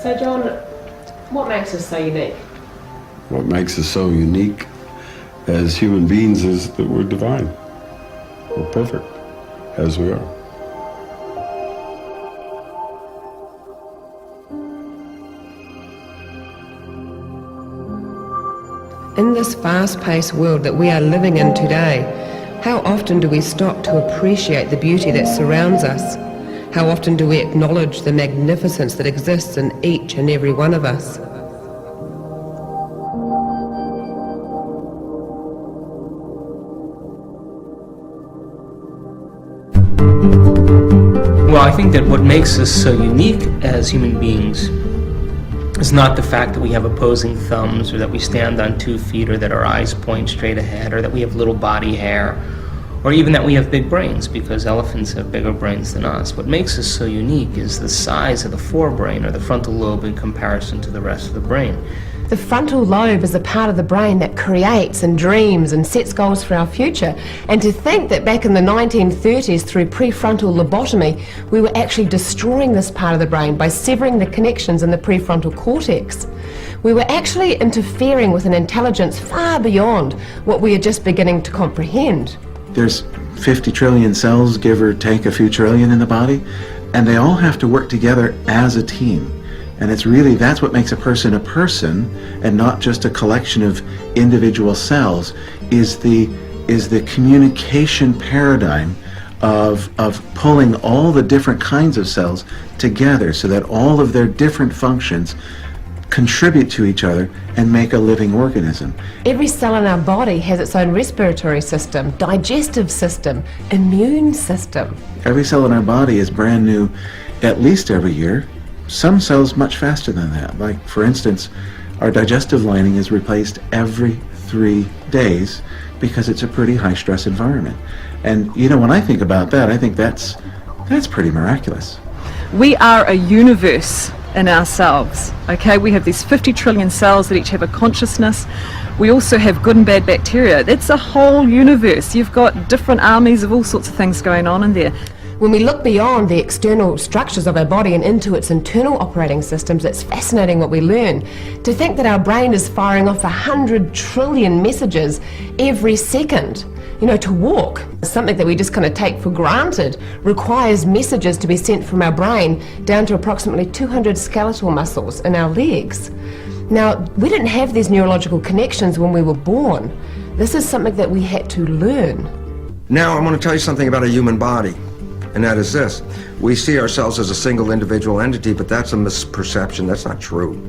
So John, what makes us so unique? What makes us so unique as human beings is that we're divine. We're perfect as we are. In this fast-paced world that we are living in today, how often do we stop to appreciate the beauty that surrounds us? How often do we acknowledge the magnificence that exists in each and every one of us? Well, I think that what makes us so unique as human beings is not the fact that we have opposing thumbs, or that we stand on 2 feet, or that our eyes point straight ahead, or that we have little body hair, or even that we have big brains, because elephants have bigger brains than us. What makes us so unique is the size of the forebrain, or the frontal lobe, in comparison to the rest of the brain. The frontal lobe is a part of the brain that creates and dreams and sets goals for our future. And to think that back in the 1930s, through prefrontal lobotomy, we were actually destroying this part of the brain by severing the connections in the prefrontal cortex. We were actually interfering with an intelligence far beyond what we are just beginning to comprehend. There's 50 trillion cells, give or take a few trillion in the body, and they all have to work together as a team. And it's really, that's what makes a person and not just a collection of individual cells, is the communication paradigm of pulling all the different kinds of cells together so that all of their different functions contribute to each other and make a living organism. Every cell in our body has its own respiratory system, digestive system, immune system. Every cell in our body is brand new at least every year. Some cells much faster than that. Like, for instance, our digestive lining is replaced every 3 days because it's a pretty high stress environment. And you know, when I think about that, I think that's pretty miraculous. We are a universe in ourselves, okay? We have these 50 trillion cells that each have a consciousness. We also have good and bad bacteria. That's a whole universe. You've got different armies of all sorts of things going on in there. When we look beyond the external structures of our body and into its internal operating systems, it's fascinating what we learn. To think that our brain is firing off 100 trillion messages every second. You know, to walk, something that we just kind of take for granted, requires messages to be sent from our brain down to approximately 200 skeletal muscles in our legs. Now, we didn't have these neurological connections when we were born. This is something that we had to learn. Now I want to tell you something about a human body. And that is this. We see ourselves as a single individual entity, but that's a misperception. That's not true.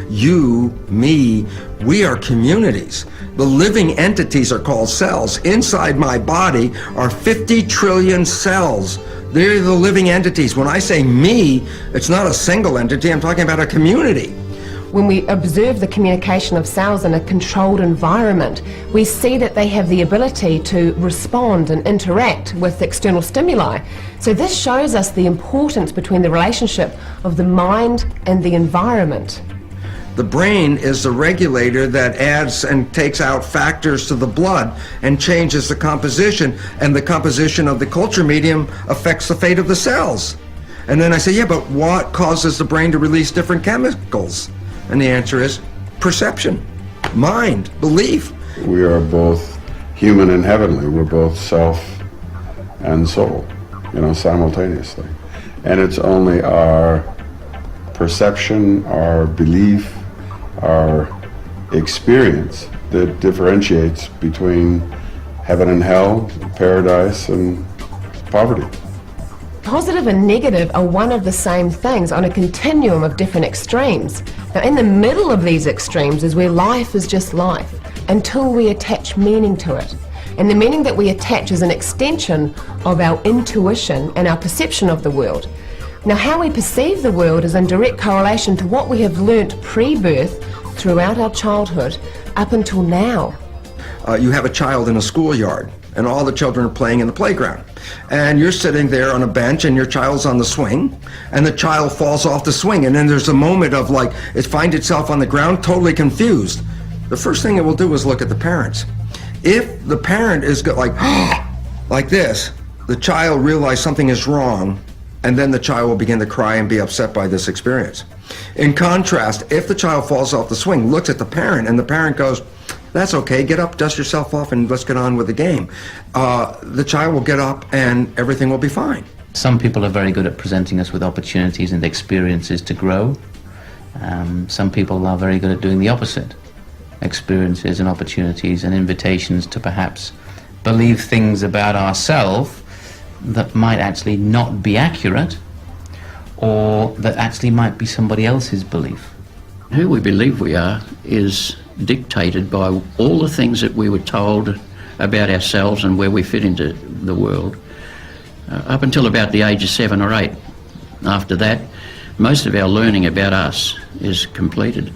You, me, we are communities. The living entities are called cells. Inside my body are 50 trillion cells. They're the living entities. When I say me, it's not a single entity. I'm talking about a community. When we observe the communication of cells in a controlled environment, we see that they have the ability to respond and interact with external stimuli. So this shows us the importance between the relationship of the mind and the environment. The brain is the regulator that adds and takes out factors to the blood and changes the composition, and the composition of the culture medium affects the fate of the cells. And then I say, yeah, but what causes the brain to release different chemicals? And the answer is perception, mind, belief. We are both human and heavenly. We're both self and soul, you know, simultaneously. And it's only our perception, our belief, our experience that differentiates between heaven and hell, paradise and poverty. Positive and negative are one of the same things on a continuum of different extremes. Now, in the middle of these extremes is where life is just life, until we attach meaning to it. And the meaning that we attach is an extension of our intuition and our perception of the world. Now, how we perceive the world is in direct correlation to what we have learnt pre-birth throughout our childhood up until now. You have a child in a schoolyard, and all the children are playing in the playground. And you're sitting there on a bench, and your child's on the swing, and the child falls off the swing, and then there's a moment of like, it finds itself on the ground totally confused. The first thing it will do is look at the parents. If the parent is like this, the child realizes something is wrong, and then the child will begin to cry and be upset by this experience. In contrast, if the child falls off the swing, looks at the parent, and the parent goes, "That's okay, get up, dust yourself off, and let's get on with the game," the child will get up and everything will be fine. Some people are very good at presenting us with opportunities and experiences to grow. Some people are very good at doing the opposite. Experiences and opportunities and invitations to perhaps believe things about ourselves that might actually not be accurate, or that actually might be somebody else's belief. Who we believe we are is dictated by all the things that we were told about ourselves and where we fit into the world, up until about the age of 7 or 8. After that, most of our learning about us is completed.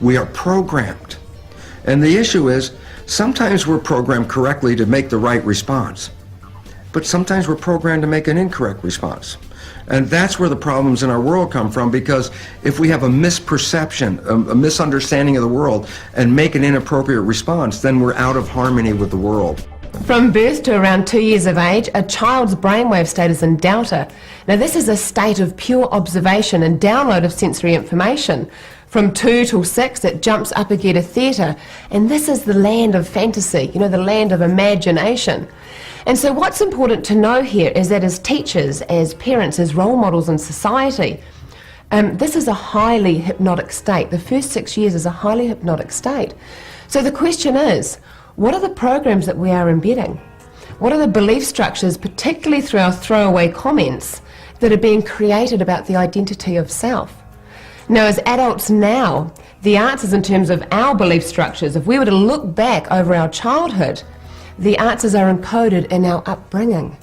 We are programmed. And the issue is, sometimes we're programmed correctly to make the right response, but sometimes we're programmed to make an incorrect response. And that's where the problems in our world come from, because if we have a misperception, a misunderstanding of the world, and make an inappropriate response, then we're out of harmony with the world. From birth to around 2 years of age, a child's brainwave state is in delta. Now this is a state of pure observation and download of sensory information. From 2 till 6, it jumps up again to theta, and this is the land of fantasy, the land of imagination. And so what's important to know here is that as teachers, as parents, as role models in society, this is a highly hypnotic state. The first 6 years is a highly hypnotic state. So the question is, what are the programs that we are embedding? What are the belief structures, particularly through our throwaway comments, that are being created about the identity of self? Now, as adults now, the answers in terms of our belief structures, if we were to look back over our childhood, the answers are encoded in our upbringing.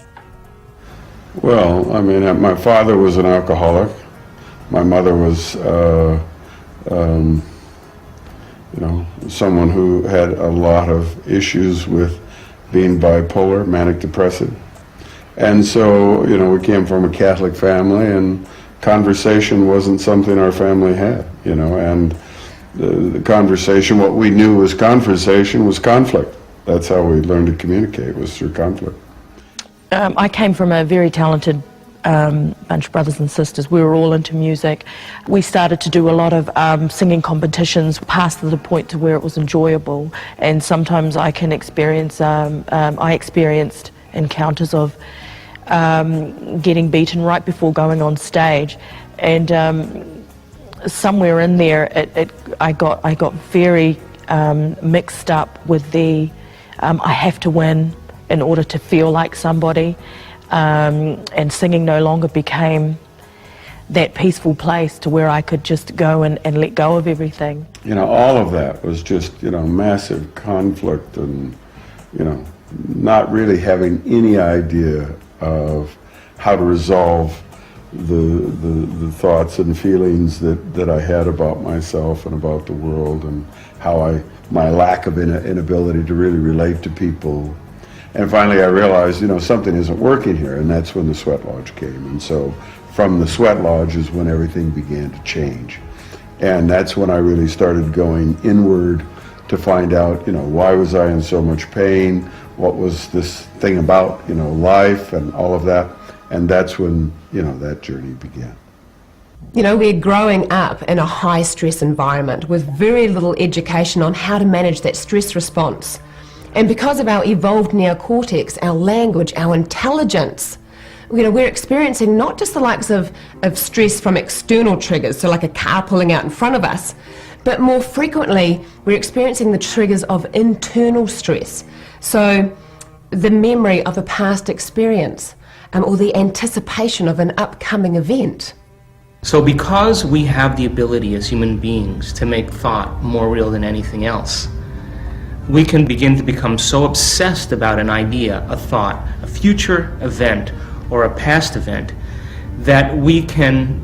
Well, I mean, my father was an alcoholic. My mother was, someone who had a lot of issues with being bipolar, manic depressive. And so, we came from a Catholic family, and conversation wasn't something our family had, and the conversation, what we knew was conversation, was conflict. That's how we learned to communicate, was through conflict. I came from a very talented bunch of brothers and sisters. We were all into music. We started to do a lot of singing competitions, past the point to where it was enjoyable, and sometimes I can experience, I experienced encounters of getting beaten right before going on stage, and somewhere in there I got very mixed up with the I have to win in order to feel like somebody, and singing no longer became that peaceful place to where I could just go and let go of everything. All of that was just massive conflict, and not really having any idea of how to resolve the thoughts and feelings that I had about myself and about the world, and how my lack of inability to really relate to people. And finally I realized, something isn't working here, and that's when the sweat lodge came. And so from the sweat lodge is when everything began to change. And that's when I really started going inward to find out, why was I in so much pain? What was this thing about, life and all of that? And that's when, that journey began. We're growing up in a high stress environment with very little education on how to manage that stress response. And because of our evolved neocortex, our language, our intelligence, we're experiencing not just the likes of stress from external triggers, so like a car pulling out in front of us, but more frequently we're experiencing the triggers of internal stress. So the memory of a past experience, or the anticipation of an upcoming event. So because we have the ability as human beings to make thought more real than anything else, we can begin to become so obsessed about an idea, a thought, a future event, or a past event, that we can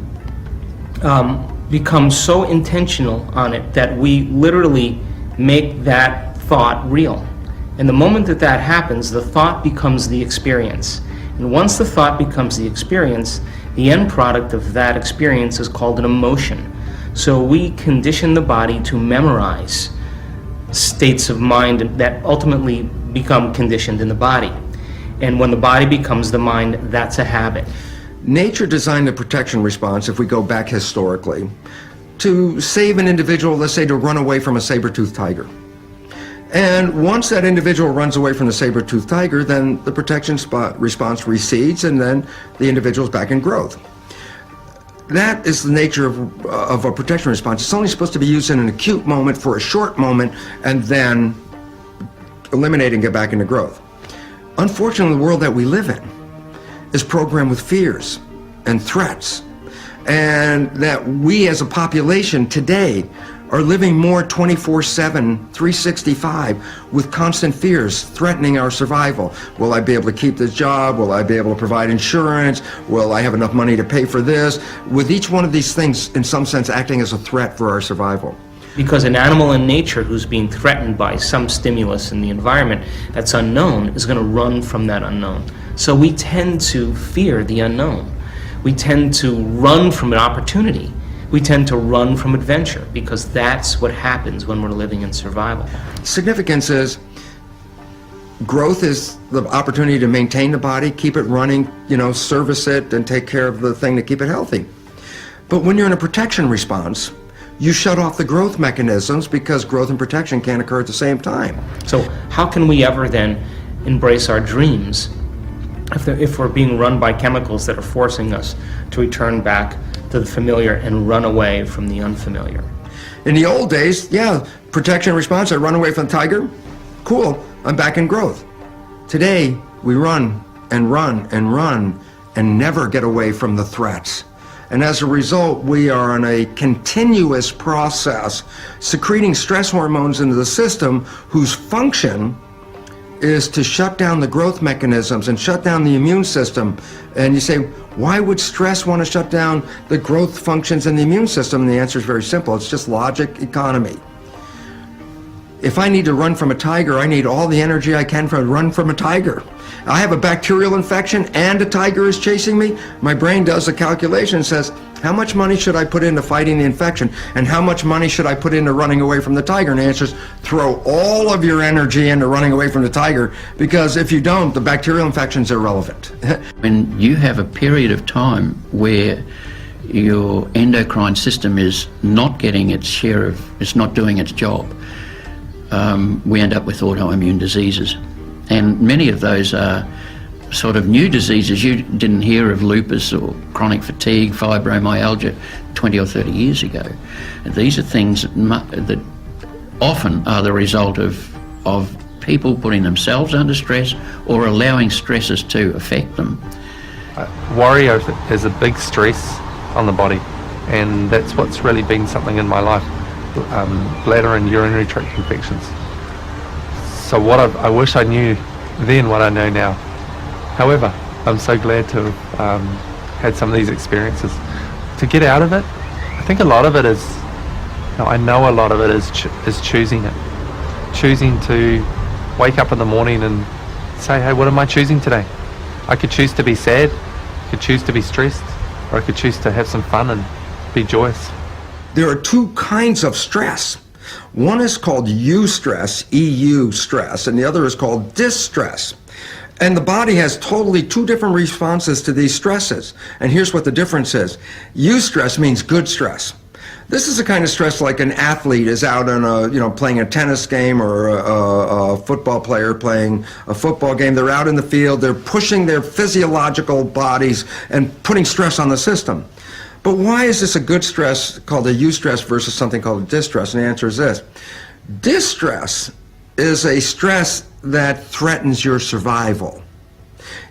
become so intentional on it that we literally make that thought real. And the moment that happens, the thought becomes the experience. And once the thought becomes the experience, the end product of that experience is called an emotion. So we condition the body to memorize states of mind that ultimately become conditioned in the body. And when the body becomes the mind, that's a habit. Nature designed the protection response, if we go back historically, to save an individual, let's say to run away from a saber-toothed tiger. And once that individual runs away from the saber-toothed tiger, then the protection response recedes and then the individual's back in growth. That is the nature of a protection response. It's only supposed to be used in an acute moment for a short moment and then eliminate and get back into growth. Unfortunately, the world that we live in is programmed with fears and threats, and that we as a population today are living more 24/7, 365 with constant fears threatening our survival. Will I be able to keep this job? Will I be able to provide insurance? Will I have enough money to pay for this? With each one of these things, in some sense, acting as a threat for our survival. Because an animal in nature who's being threatened by some stimulus in the environment that's unknown is going to run from that unknown. So we tend to fear the unknown. We tend to run from an opportunity. We tend to run from adventure because that's what happens when we're living in survival. Significance is growth is the opportunity to maintain the body, keep it running, service it, and take care of the thing to keep it healthy. But when you're in a protection response, you shut off the growth mechanisms because growth and protection can't occur at the same time. So how can we ever then embrace our dreams if we're being run by chemicals that are forcing us to return back to the familiar and run away from the unfamiliar? In the old days, protection response, I run away from the tiger, cool, I'm back in growth. Today, we run and run and run and never get away from the threats. And as a result, we are on a continuous process secreting stress hormones into the system whose function is to shut down the growth mechanisms and shut down the immune system. And you say, why would stress want to shut down the growth functions in the immune system? And the answer is very simple. It's just logic, economy. If I need to run from a tiger, I need all the energy I can to run from a tiger. I have a bacterial infection and a tiger is chasing me. My brain does a calculation and says, how much money should I put into fighting the infection? And how much money should I put into running away from the tiger? And the answer is, throw all of your energy into running away from the tiger, because if you don't, the bacterial infection is irrelevant. When you have a period of time where your endocrine system is not getting its share of, it's not doing its job, we end up with autoimmune diseases. And many of those are sort of new diseases. You didn't hear of lupus or chronic fatigue, fibromyalgia 20 or 30 years ago. And these are things that often are the result of people putting themselves under stress or allowing stresses to affect them. Worry is a big stress on the body, and that's what's really been something in my life. Bladder and urinary tract infections. So I wish I knew then what I know now. However, I'm so glad to have had some of these experiences. To get out of it, I think a lot of it is, I know a lot of it is choosing it. Choosing to wake up in the morning and say, hey, what am I choosing today? I could choose to be sad, I could choose to be stressed, or I could choose to have some fun and be joyous. There are two kinds of stress. One is called eustress, EU stress, and the other is called distress. And the body has totally two different responses to these stresses. And here's what the difference is. Eustress means good stress. This is the kind of stress like an athlete is out on playing a tennis game, or a football player playing a football game. They're out in the field, they're pushing their physiological bodies and putting stress on the system. But why is this a good stress called a eustress versus something called a distress? And the answer is this. Distress is a stress that threatens your survival.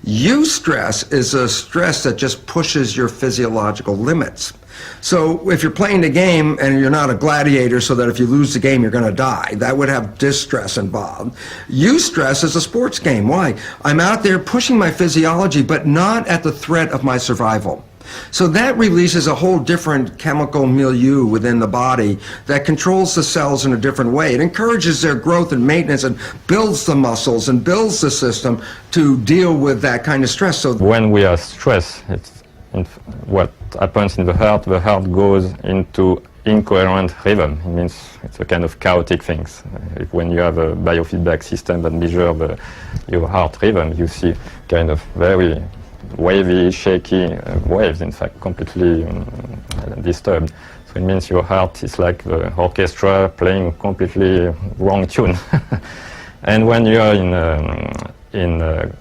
Eustress is a stress that just pushes your physiological limits. So if you're playing the game and you're not a gladiator so that if you lose the game you're going to die, that would have distress involved. Eustress is a sports game. Why? I'm out there pushing my physiology but not at the threat of my survival. So that releases a whole different chemical milieu within the body that controls the cells in a different way. It encourages their growth and maintenance and builds the muscles and builds the system to deal with that kind of stress. So when we are stressed, what happens in the heart goes into incoherent rhythm. It means it's a kind of chaotic things. When you have a biofeedback system that measures your heart rhythm, you see kind of very wavy, shaky waves, in fact, completely disturbed. So it means your heart is like the orchestra playing completely wrong tune. And when you are in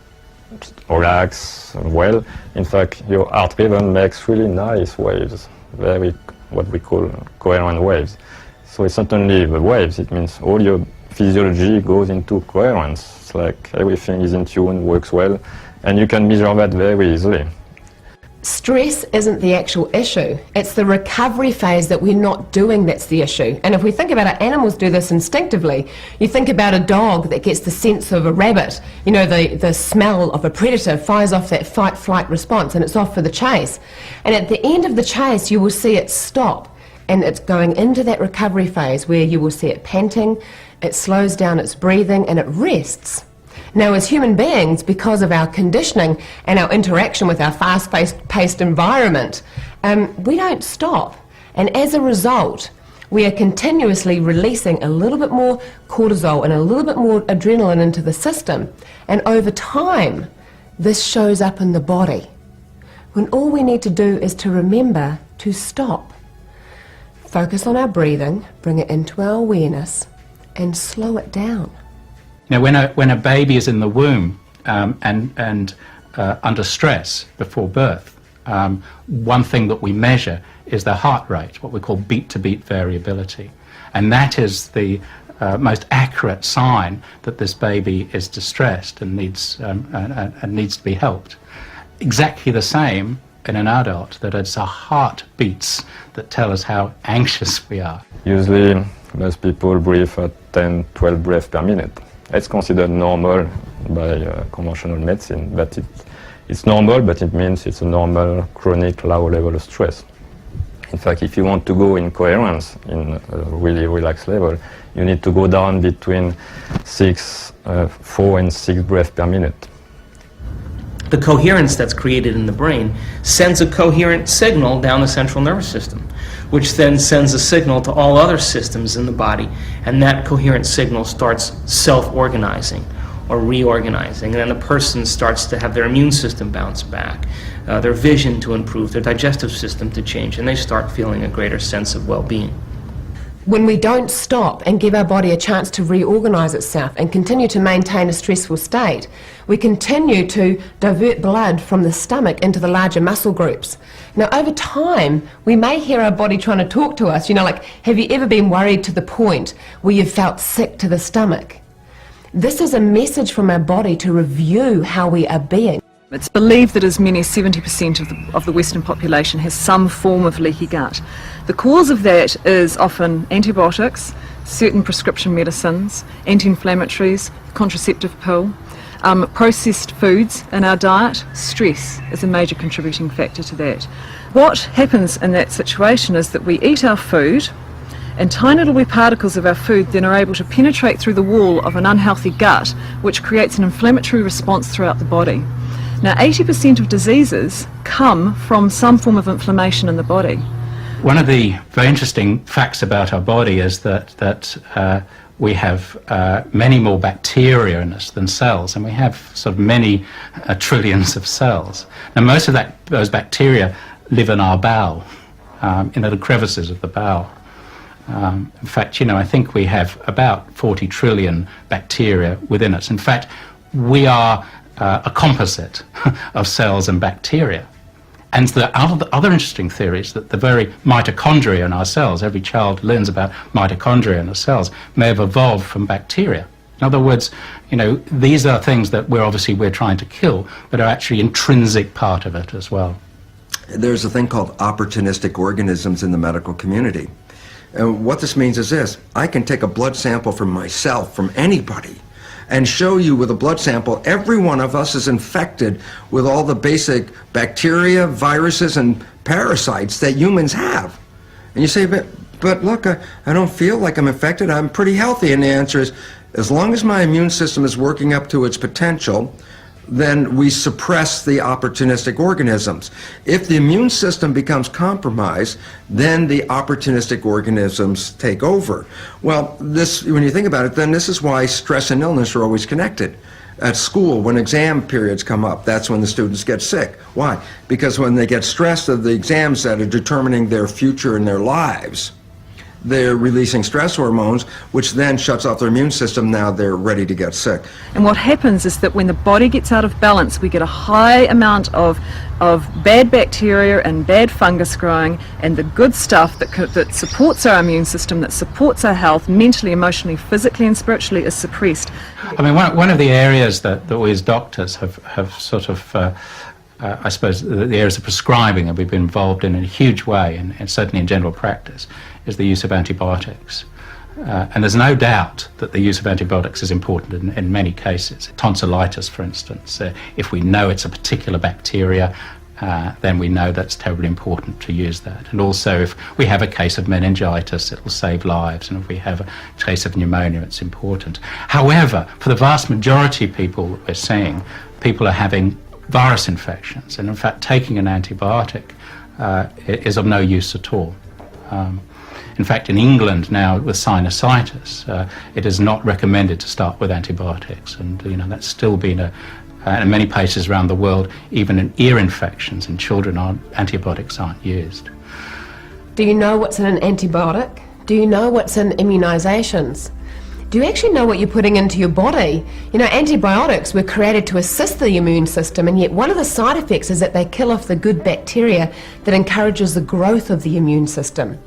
relax well, in fact, your heart rhythm makes really nice waves, very what we call coherent waves. So it's not only the waves, it means all your physiology goes into coherence. It's like everything is in tune, works well, and you can measure that very easily. Stress isn't the actual issue, it's the recovery phase that we're not doing that's the issue. And if we think about it, animals do this instinctively. You think about a dog that gets the sense of a rabbit, you know, the smell of a predator fires off that fight-flight response and it's off for the chase. And at the end of the chase you will see it stop, and it's going into that recovery phase where you will see it panting, it slows down its breathing and it rests. Now, as human beings, because of our conditioning and our interaction with our fast-paced environment, we don't stop. And as a result, we are continuously releasing a little bit more cortisol and a little bit more adrenaline into the system. And over time, this shows up in the body, when all we need to do is to remember to stop. Focus on our breathing, bring it into our awareness, and slow it down. Now, when a baby is in the womb and under stress before birth, one thing that we measure is their heart rate, what we call beat-to-beat variability. And that is the most accurate sign that this baby is distressed and needs to be helped. Exactly the same in an adult, that it's our heartbeats that tell us how anxious we are. Usually, most people breathe at 10-12 breaths per minute. It's considered normal by conventional medicine, but it's normal, but it means it's a normal, chronic, low level of stress. In fact, if you want to go in coherence, in a really relaxed level, you need to go down between 4 and 6 breaths per minute. The coherence that's created in the brain sends a coherent signal down the central nervous system, which then sends a signal to all other systems in the body, and that coherent signal starts self-organizing or reorganizing, and then the person starts to have their immune system bounce back, their vision to improve, their digestive system to change, and they start feeling a greater sense of well-being. When we don't stop and give our body a chance to reorganize itself and continue to maintain a stressful state, we continue to divert blood from the stomach into the larger muscle groups. Now, over time, we may hear our body trying to talk to us, you know, like, have you ever been worried to the point where you've felt sick to the stomach? This is a message from our body to review how we are being. It's believed that as many as 70% of the Western population has some form of leaky gut. The cause of that is often antibiotics, certain prescription medicines, anti-inflammatories, contraceptive pill, processed foods in our diet. Stress is a major contributing factor to that. What happens in that situation is that we eat our food, and tiny little wee particles of our food then are able to penetrate through the wall of an unhealthy gut, which creates an inflammatory response throughout the body. Now, 80% of diseases come from some form of inflammation in the body. One of the very interesting facts about our body is that we have many more bacteria in us than cells, and we have sort of many trillions of cells. Now, most of those bacteria live in our bowel, in the crevices of the bowel. In fact, you know, I think we have about 40 trillion bacteria within us. In fact, we are a composite of cells and bacteria. And the other interesting theory is that the very mitochondria in our cells, every child learns about mitochondria in the cells, may have evolved from bacteria. In other words, you know, these are things that we're trying to kill, but are actually intrinsic part of it as well. There's a thing called opportunistic organisms in the medical community. And what this means is this: I can take a blood sample from myself, from anybody, and show you with a blood sample, every one of us is infected with all the basic bacteria, viruses, and parasites that humans have. And you say, but look, I don't feel like I'm infected, I'm pretty healthy. And the answer is, as long as my immune system is working up to its potential, then we suppress the opportunistic organisms. If the immune system becomes compromised, then the opportunistic organisms take over. Well, this, when you think about it, then this is why stress and illness are always connected. At school, when exam periods come up, that's when the students get sick. Why? Because when they get stressed of the exams that are determining their future and their lives, they're releasing stress hormones, which then shuts off their immune system. Now they're ready to get sick. And what happens is that when the body gets out of balance, we get a high amount of bad bacteria and bad fungus growing, and the good stuff that supports our immune system, that supports our health, mentally, emotionally, physically and spiritually, is suppressed. I mean, one of the areas that we as doctors have sort of I suppose the areas of prescribing that we've been involved in a huge way, and certainly in general practice, is the use of antibiotics. And there's no doubt that the use of antibiotics is important in many cases. Tonsillitis, for instance, if we know it's a particular bacteria, then we know that's terribly important to use that. And also, if we have a case of meningitis, it will save lives, and if we have a case of pneumonia, it's important. However, for the vast majority of people that we're seeing, people are having virus infections, and in fact taking an antibiotic is of no use at all. In fact, in England now with sinusitis, it is not recommended to start with antibiotics, and that's still been in many places around the world, even in ear infections in children, antibiotics aren't used. Do you know what's in an antibiotic? Do you know what's in immunisations? Do you actually know what you're putting into your body? Antibiotics were created to assist the immune system, and yet one of the side effects is that they kill off the good bacteria that encourages the growth of the immune system.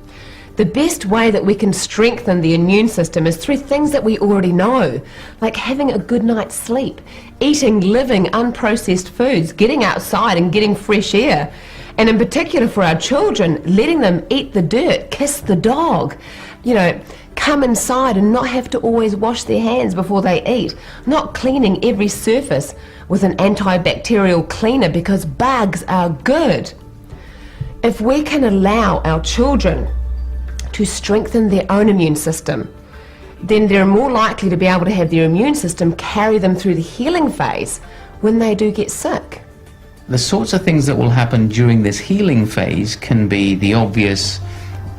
The best way that we can strengthen the immune system is through things that we already know, like having a good night's sleep, eating living unprocessed foods, getting outside and getting fresh air, and in particular for our children, letting them eat the dirt, kiss the dog, come inside and not have to always wash their hands before they eat, not cleaning every surface with an antibacterial cleaner because bugs are good. If we can allow our children to strengthen their own immune system, then they're more likely to be able to have their immune system carry them through the healing phase when they do get sick. The sorts of things that will happen during this healing phase can be the obvious.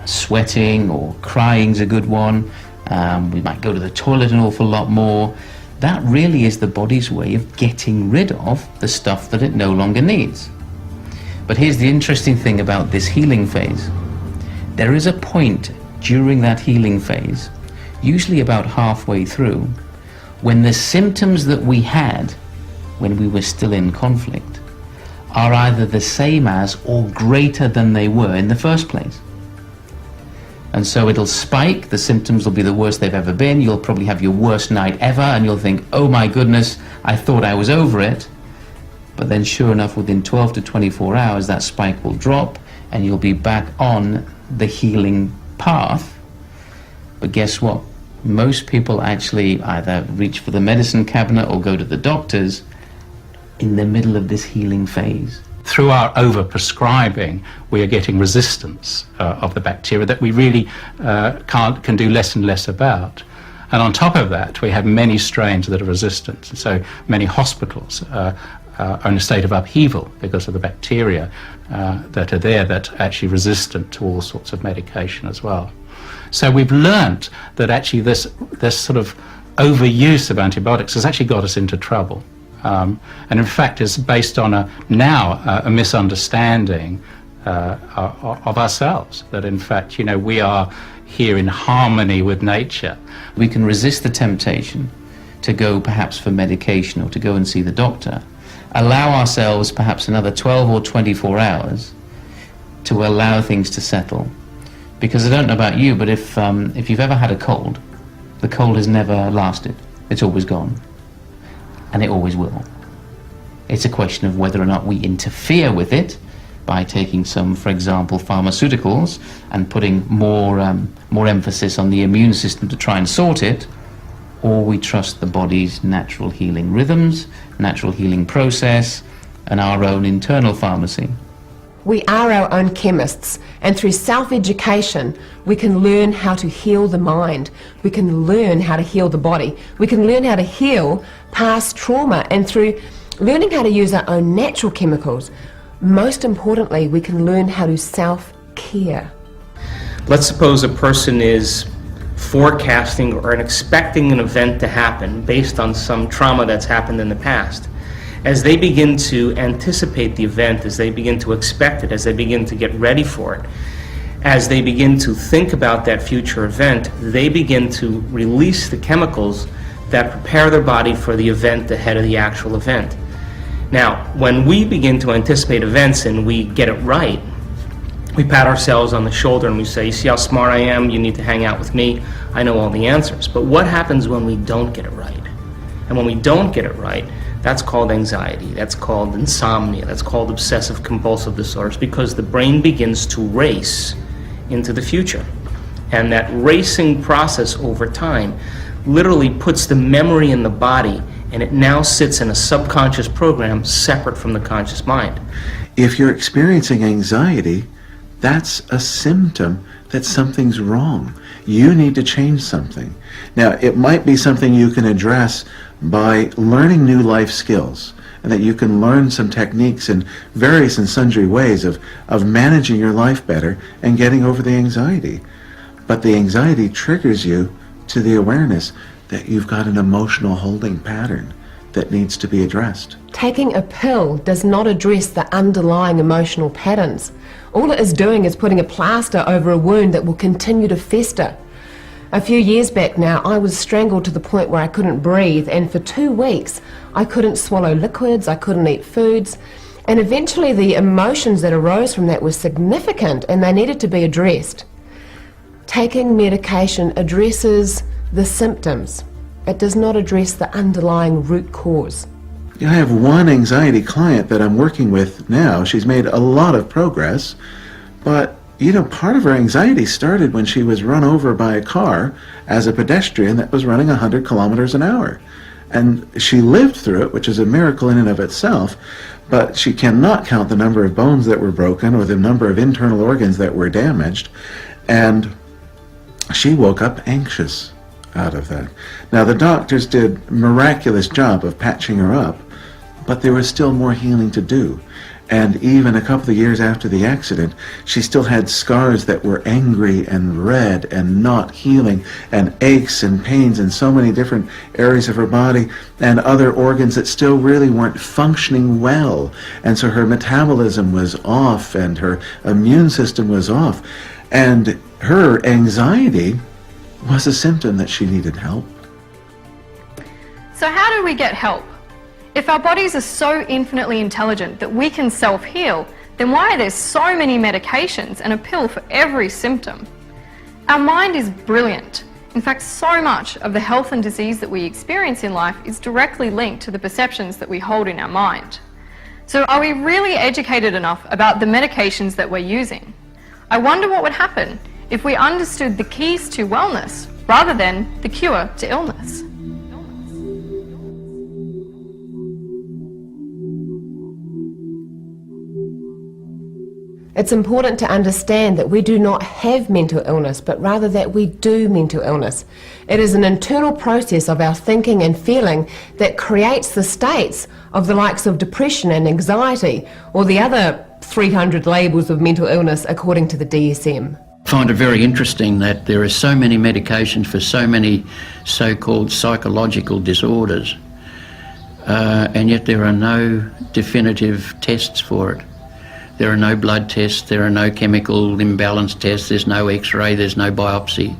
Sweating or crying's a good one. We might go to the toilet an awful lot more. That really is the body's way of getting rid of the stuff that it no longer needs. But here's the interesting thing about this healing phase. There is a point during that healing phase, usually about halfway through, when the symptoms that we had when we were still in conflict are either the same as or greater than they were in the first place. And so it'll spike, the symptoms will be the worst they've ever been, you'll probably have your worst night ever, and you'll think, oh my goodness, I thought I was over it. But then sure enough, within 12 to 24 hours, that spike will drop, and you'll be back on the healing path. But guess what? Most people actually either reach for the medicine cabinet or go to the doctors in the middle of this healing phase. Through our over-prescribing, we are getting resistance of the bacteria that we really can do less and less about. And on top of that, we have many strains that are resistant. And so many hospitals are in a state of upheaval because of the bacteria that are there that are actually resistant to all sorts of medication as well. So we've learnt that actually this sort of overuse of antibiotics has actually got us into trouble. And in fact is based on a misunderstanding of ourselves, that in fact, we are here in harmony with nature. We can resist the temptation to go perhaps for medication or to go and see the doctor, allow ourselves perhaps another 12 or 24 hours to allow things to settle. Because I don't know about you, but if you've ever had a cold, the cold has never lasted. It's always gone. And it always will. It's a question of whether or not we interfere with it by taking some, for example, pharmaceuticals and putting more emphasis on the immune system to try and sort it, or we trust the body's natural healing rhythms, natural healing process, and our own internal pharmacy. We are our own chemists, and through self-education, we can learn how to heal the mind. We can learn how to heal the body. We can learn how to heal past trauma, and through learning how to use our own natural chemicals, most importantly, we can learn how to self-care. Let's suppose a person is forecasting or expecting an event to happen based on some trauma that's happened in the past, as they begin to anticipate the event, as they begin to expect it, as they begin to get ready for it, as they begin to think about that future event, they begin to release the chemicals that prepare their body for the event ahead of the actual event. Now, when we begin to anticipate events and we get it right, we pat ourselves on the shoulder and we say, you see how smart I am? You need to hang out with me. I know all the answers. But what happens when we don't get it right? And when we don't get it right, that's called anxiety, that's called insomnia, that's called obsessive compulsive disorders, because the brain begins to race into the future. And that racing process over time literally puts the memory in the body, and it now sits in a subconscious program separate from the conscious mind. If you're experiencing anxiety, that's a symptom that something's wrong. You need to change something. Now, it might be something you can address by learning new life skills, and that you can learn some techniques in various and sundry ways of managing your life better and getting over the anxiety. But the anxiety triggers you to the awareness that you've got an emotional holding pattern that needs to be addressed. Taking a pill does not address the underlying emotional patterns. All it is doing is putting a plaster over a wound that will continue to fester. A few years back now, I was strangled to the point where I couldn't breathe, and for 2 weeks I couldn't swallow liquids, I couldn't eat foods, and eventually the emotions that arose from that were significant and they needed to be addressed. Taking medication addresses the symptoms. It does not address the underlying root cause. I have one anxiety client that I'm working with now. She's made a lot of progress, but you know, part of her anxiety started when she was run over by a car as a pedestrian that was running 100 kilometers an hour. And she lived through it, which is a miracle in and of itself, but she cannot count the number of bones that were broken or the number of internal organs that were damaged. And she woke up anxious out of that. Now, the doctors did a miraculous job of patching her up, but there was still more healing to do. And even a couple of years after the accident, she still had scars that were angry and red and not healing, and aches and pains in so many different areas of her body, and other organs that still really weren't functioning well. And so her metabolism was off and her immune system was off. And her anxiety was a symptom that she needed help. So how do we get help? If our bodies are so infinitely intelligent that we can self-heal, then why are there so many medications and a pill for every symptom? Our mind is brilliant. In fact, so much of the health and disease that we experience in life is directly linked to the perceptions that we hold in our mind. So are we really educated enough about the medications that we're using? I wonder what would happen if we understood the keys to wellness rather than the cure to illness. It's important to understand that we do not have mental illness, but rather that we do mental illness. It is an internal process of our thinking and feeling that creates the states of the likes of depression and anxiety, or the other 300 labels of mental illness according to the DSM. I find it very interesting that there are so many medications for so many so-called psychological disorders, and yet there are no definitive tests for it. There are no blood tests, there are no chemical imbalance tests, there's no x-ray, there's no biopsy.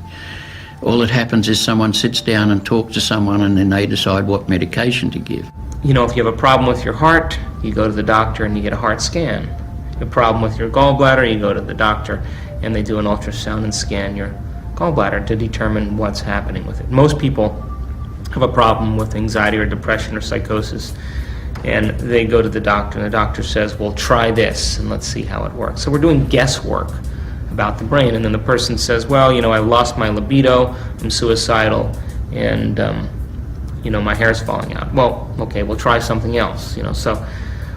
All that happens is someone sits down and talks to someone and then they decide what medication to give. You know, if you have a problem with your heart, you go to the doctor and you get a heart scan. If you have a problem with your gallbladder, you go to the doctor and they do an ultrasound and scan your gallbladder to determine what's happening with it. Most people have a problem with anxiety or depression or psychosis, and they go to the doctor and the doctor says, well, try this and let's see how it works. So we're doing guesswork about the brain, and then the person says, well, you know, I lost my libido, I'm suicidal, and you know, my hair's falling out. Well, okay, we'll try something else, you know, so,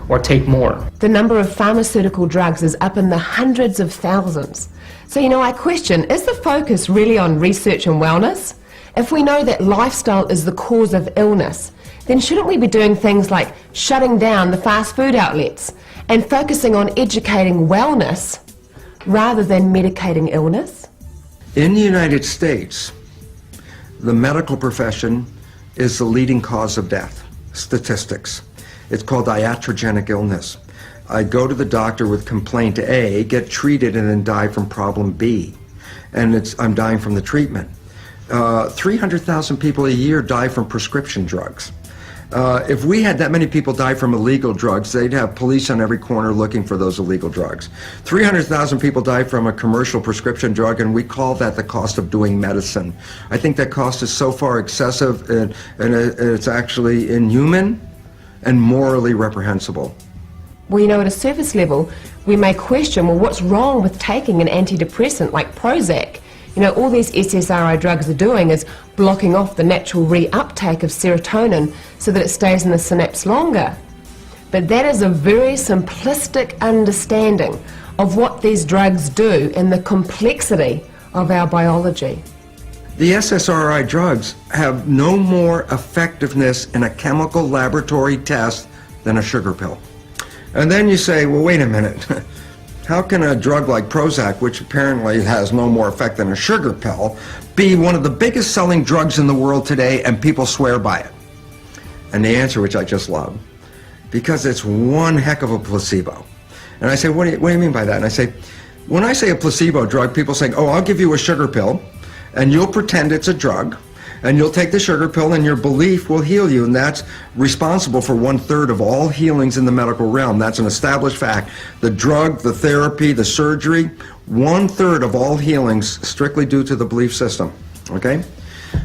or take more. The number of pharmaceutical drugs is up in the hundreds of thousands. So, you know, I question, is the focus really on research and wellness? If we know that lifestyle is the cause of illness, then shouldn't we be doing things like shutting down the fast food outlets and focusing on educating wellness rather than medicating illness? In the United States, the medical profession is the leading cause of death. Statistics. It's called iatrogenic illness. I go to the doctor with complaint A, get treated, and then die from problem B. And I'm dying from the treatment. 300,000 people a year die from prescription drugs. If we had that many people die from illegal drugs, they'd have police on every corner looking for those illegal drugs. 300,000 people die from a commercial prescription drug, and we call that the cost of doing medicine. I think that cost is so far excessive, and it's actually inhuman and morally reprehensible. Well, you know, at a surface level, we may question, well, what's wrong with taking an antidepressant like Prozac? You know, all these SSRI drugs are doing is blocking off the natural reuptake of serotonin so that it stays in the synapse longer. But that is a very simplistic understanding of what these drugs do and the complexity of our biology. The SSRI drugs have no more effectiveness in a chemical laboratory test than a sugar pill. And then you say, well, wait a minute. How can a drug like Prozac, which apparently has no more effect than a sugar pill, be one of the biggest selling drugs in the world today and people swear by it? And the answer, which I just love, because it's one heck of a placebo. And I say, what do you mean by that? And I say, when I say a placebo drug, people say, oh, I'll give you a sugar pill, and you'll pretend it's a drug, and you'll take the sugar pill and your belief will heal you, and that's responsible for 1/3 of all healings in the medical realm. That's an established fact. The drug, the therapy, the surgery, 1/3 of all healings strictly due to the belief system, okay?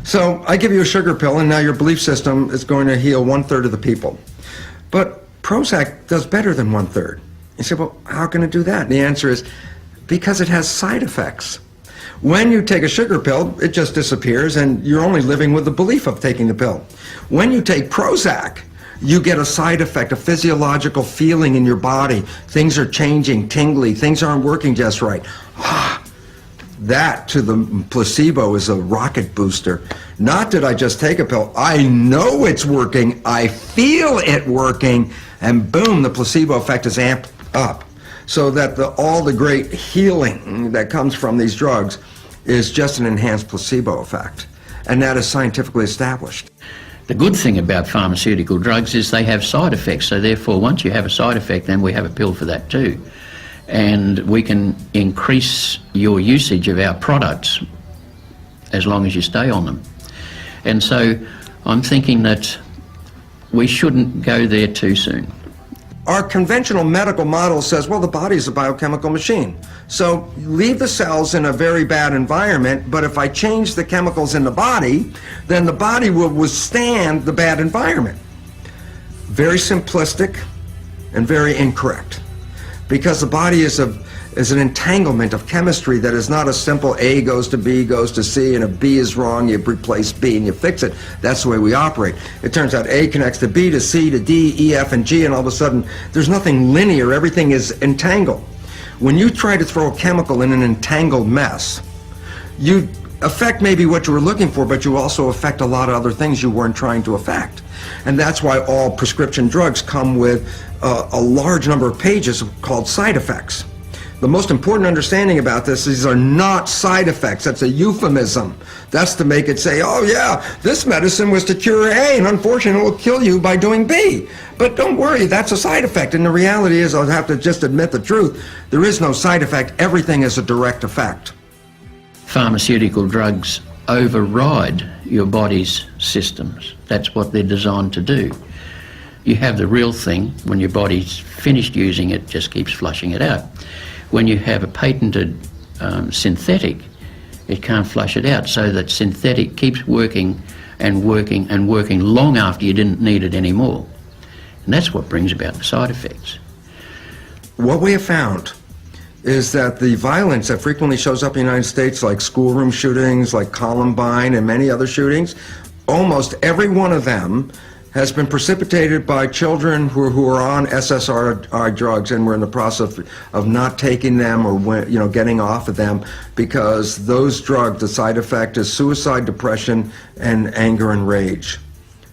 So I give you a sugar pill and now your belief system is going to heal 1/3 of the people. But Prozac does better than 1/3. You say, well, how can it do that? And the answer is because it has side effects. When you take a sugar pill, it just disappears and you're only living with the belief of taking the pill. When you take Prozac, you get a side effect, a physiological feeling in your body. Things are changing, tingly, things aren't working just right. That to the placebo is a rocket booster. Not that I just take a pill, I know it's working, I feel it working, and boom, the placebo effect is amped up. So that all the great healing that comes from these drugs is just an enhanced placebo effect. And that is scientifically established. The good thing about pharmaceutical drugs is they have side effects, so therefore once you have a side effect, then we have a pill for that too. And we can increase your usage of our products as long as you stay on them. And so I'm thinking that we shouldn't go there too soon. Our conventional medical model says, well, the body is a biochemical machine. So leave the cells in a very bad environment, but if I change the chemicals in the body, then the body will withstand the bad environment. Very simplistic and very incorrect. Because the body is an entanglement of chemistry that is not a simple A goes to B goes to C, and if B is wrong, you replace B and you fix it. That's the way we operate. It turns out A connects to B to C to D, E, F, and G, and all of a sudden there's nothing linear, everything is entangled. When you try to throw a chemical in an entangled mess, you affect maybe what you were looking for, but you also affect a lot of other things you weren't trying to affect. And that's why all prescription drugs come with a large number of pages called side effects. The most important understanding about this is these are not side effects. That's a euphemism. That's to make it say, oh yeah, this medicine was to cure A, and unfortunately it will kill you by doing B. But don't worry, that's a side effect. And the reality is, I'll have to just admit the truth, there is no side effect. Everything is a direct effect. Pharmaceutical drugs override your body's systems. That's what they're designed to do. You have the real thing, when your body's finished using it, just keeps flushing it out. When you have a patented synthetic, it can't flush it out, so that synthetic keeps working and working and working long after you didn't need it anymore. And that's what brings about the side effects. What we have found is that the violence that frequently shows up in the United States, like schoolroom shootings, like Columbine and many other shootings, almost every one of them has been precipitated by children who are on SSRI drugs, and we're in the process of not taking them or getting off of them, because those drugs, the side effect is suicide, depression, and anger and rage.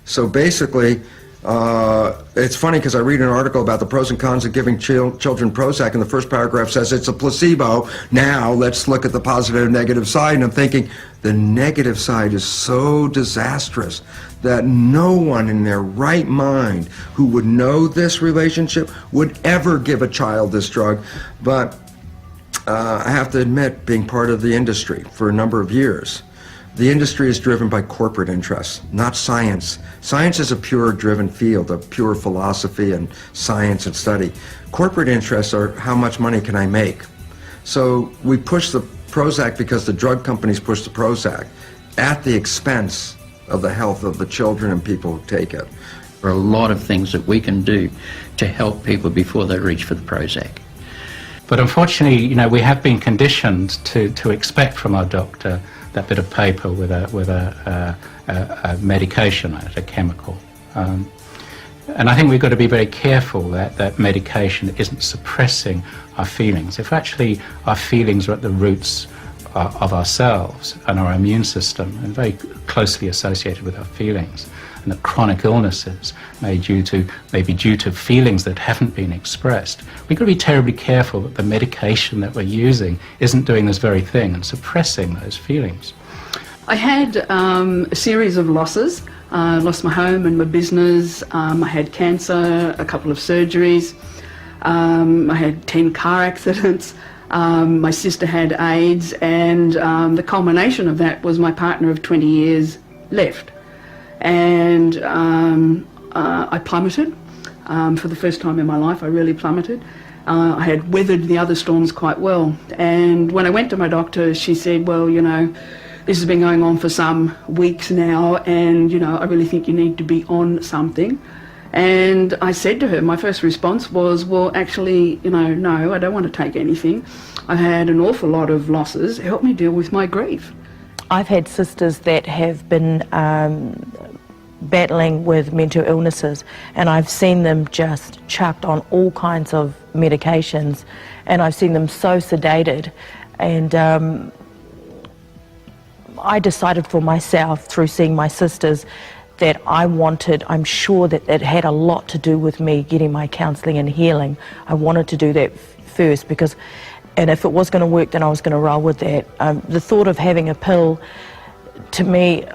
So basically, It's funny because I read an article about the pros and cons of giving children Prozac, and the first paragraph says it's a placebo. Now let's look at the positive and negative side, and I'm thinking the negative side is so disastrous that no one in their right mind who would know this relationship would ever give a child this drug. But I have to admit, being part of the industry for a number of years, the industry is driven by corporate interests, not science. Science is a pure driven field of pure philosophy and science and study. Corporate interests are how much money can I make? So we push the Prozac because the drug companies push the Prozac at the expense of the health of the children and people who take it. There are a lot of things that we can do to help people before they reach for the Prozac. But unfortunately, you know, we have been conditioned to expect from our doctor that bit of paper with a medication, a chemical. And I think we've got to be very careful that that medication isn't suppressing our feelings. If actually our feelings are at the roots of ourselves and our immune system, and very closely associated with our feelings, and that chronic illnesses may be due to feelings that haven't been expressed, we've got to be terribly careful that the medication that we're using isn't doing this very thing and suppressing those feelings. I had a series of losses. I lost my home and my business. I had cancer, a couple of surgeries. I had 10 car accidents. My sister had AIDS, and the culmination of that was my partner of 20 years left. And I plummeted. For the first time in my life, I really plummeted. I had weathered the other storms quite well. And when I went to my doctor, she said, well, you know, this has been going on for some weeks now, and, you know, I really think you need to be on something. And I said to her, my first response was, well, actually, you know, no, I don't want to take anything. I had an awful lot of losses. Help me deal with my grief. I've had sisters that have been battling with mental illnesses, and I've seen them just chucked on all kinds of medications, and I've seen them so sedated. And I decided for myself through seeing my sisters that I'm sure that it had a lot to do with me getting my counselling and healing. I wanted to do that first because, and if it was going to work, then I was going to roll with that. The thought of having a pill, to me,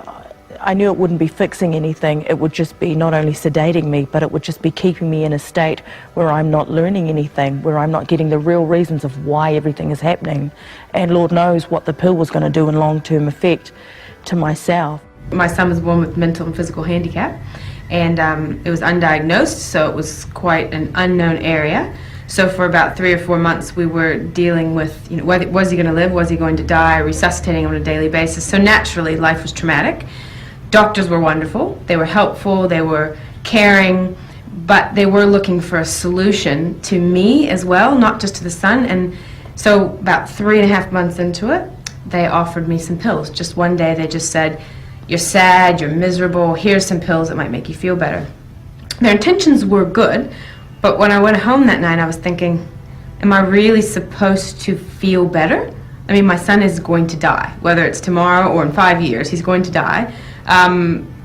I knew it wouldn't be fixing anything. It would just be not only sedating me, but it would just be keeping me in a state where I'm not learning anything, where I'm not getting the real reasons of why everything is happening. And Lord knows what the pill was going to do in long-term effect to myself. My son was born with mental and physical handicap, and it was undiagnosed, so it was quite an unknown area. So for about 3 or 4 months we were dealing with, you know, was he going to live, was he going to die, resuscitating on a daily basis. So naturally life was traumatic. Doctors were wonderful, they were helpful, they were caring, but they were looking for a solution to me as well, not just to the son. And so about 3.5 months into it, they offered me some pills. Just one day they just said, you're sad, you're miserable, here's some pills that might make you feel better. Their intentions were good, but when I went home that night I was thinking, am I really supposed to feel better? I mean, my son is going to die, whether it's tomorrow or in 5 years, he's going to die.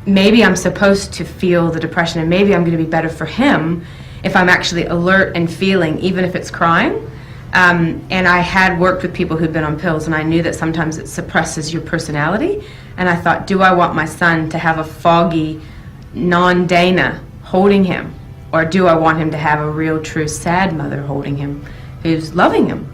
Maybe I'm supposed to feel the depression, and maybe I'm going to be better for him if I'm actually alert and feeling, even if it's crying. And I had worked with people who'd been on pills, and I knew that sometimes it suppresses your personality. And I thought, do I want my son to have a foggy, non-Dana holding him? Or do I want him to have a real, true, sad mother holding him who's loving him?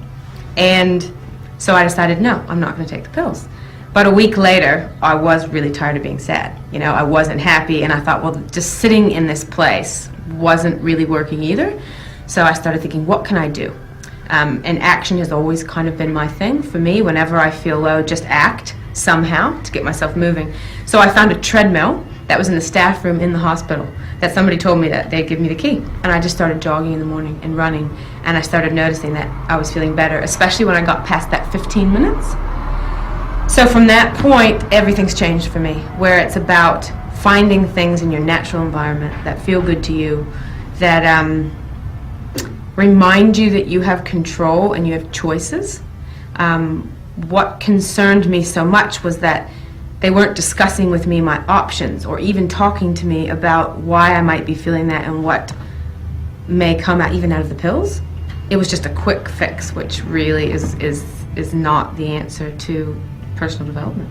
And so I decided, no, I'm not going to take the pills. But a week later, I was really tired of being sad. You know, I wasn't happy, and I thought, well, just sitting in this place wasn't really working either. So I started thinking, what can I do? And action has always kind of been my thing. For me, whenever I feel low, just act somehow to get myself moving. So I found a treadmill that was in the staff room in the hospital that somebody told me that they'd give me the key. And I just started jogging in the morning and running, and I started noticing that I was feeling better, especially when I got past that 15 minutes. So from that point, everything's changed for me, where it's about finding things in your natural environment that feel good to you, that remind you that you have control and you have choices. What concerned me so much was that They weren't discussing with me my options or even talking to me about why I might be feeling that and what may come out even out of the pills. It was just a quick fix, which really is not the answer to personal development.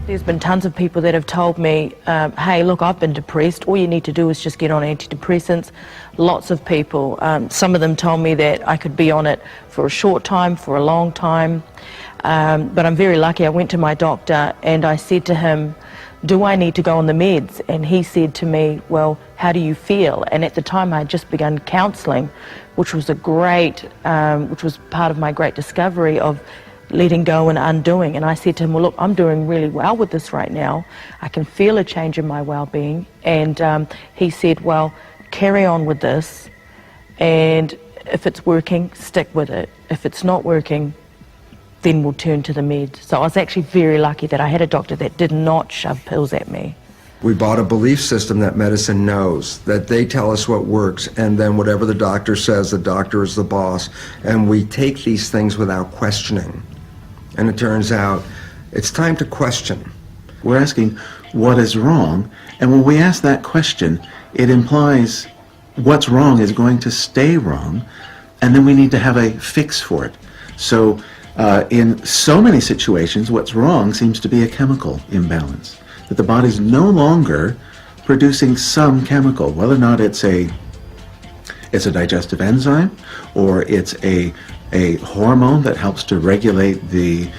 There's been tons of people that have told me, hey, look, I've been depressed. All you need to do is just get on antidepressants. Lots of people. Some of them told me that I could be on it for a short time, for a long time. But I'm very lucky. I went to my doctor and I said to him, do I need to go on the meds? And he said to me, well, how do you feel? And at the time I had just begun counselling, which was which was part of my great discovery of letting go and undoing. And I said to him, well, look, I'm doing really well with this right now. I can feel a change in my well-being. And he said, well, carry on with this. And if it's working, stick with it. If it's not working, then we'll turn to the meds. So I was actually very lucky that I had a doctor that did not shove pills at me. We bought a belief system that medicine knows, that they tell us what works, and then whatever the doctor says, the doctor is the boss, and we take these things without questioning. And it turns out it's time to question. We're asking what is wrong, and when we ask that question, it implies what's wrong is going to stay wrong, and then we need to have a fix for it. So in so many situations, what's wrong seems to be a chemical imbalance, that the body's no longer producing some chemical, whether or not it's a digestive enzyme, or it's a hormone that helps to regulate the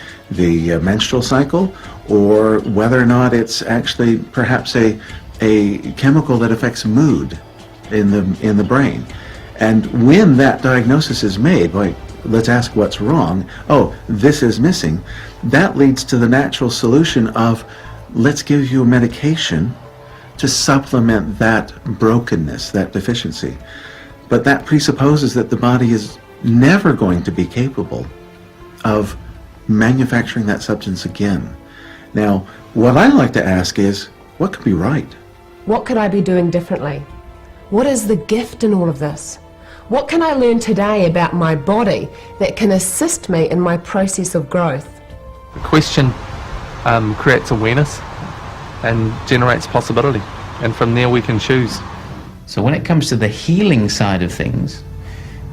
menstrual cycle, or whether or not it's actually perhaps a chemical that affects mood in the brain. And when that diagnosis is made, like, let's ask what's wrong, oh, this is missing, that leads to the natural solution of, let's give you a medication to supplement that brokenness, that deficiency. But that presupposes that the body is never going to be capable of manufacturing that substance again. Now, what I like to ask is, what could be right? What could I be doing differently? What is the gift in all of this? What can I learn today about my body that can assist me in my process of growth? The question creates awareness and generates possibility, and from there we can choose. So when it comes to the healing side of things,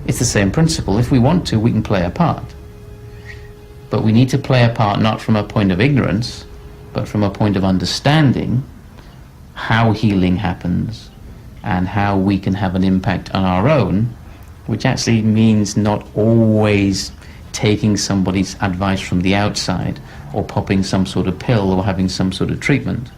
it's the same principle. If we want to, we can play a part. But we need to play a part not from a point of ignorance, but from a point of understanding how healing happens and how we can have an impact on our own, which actually means not always taking somebody's advice from the outside or popping some sort of pill or having some sort of treatment,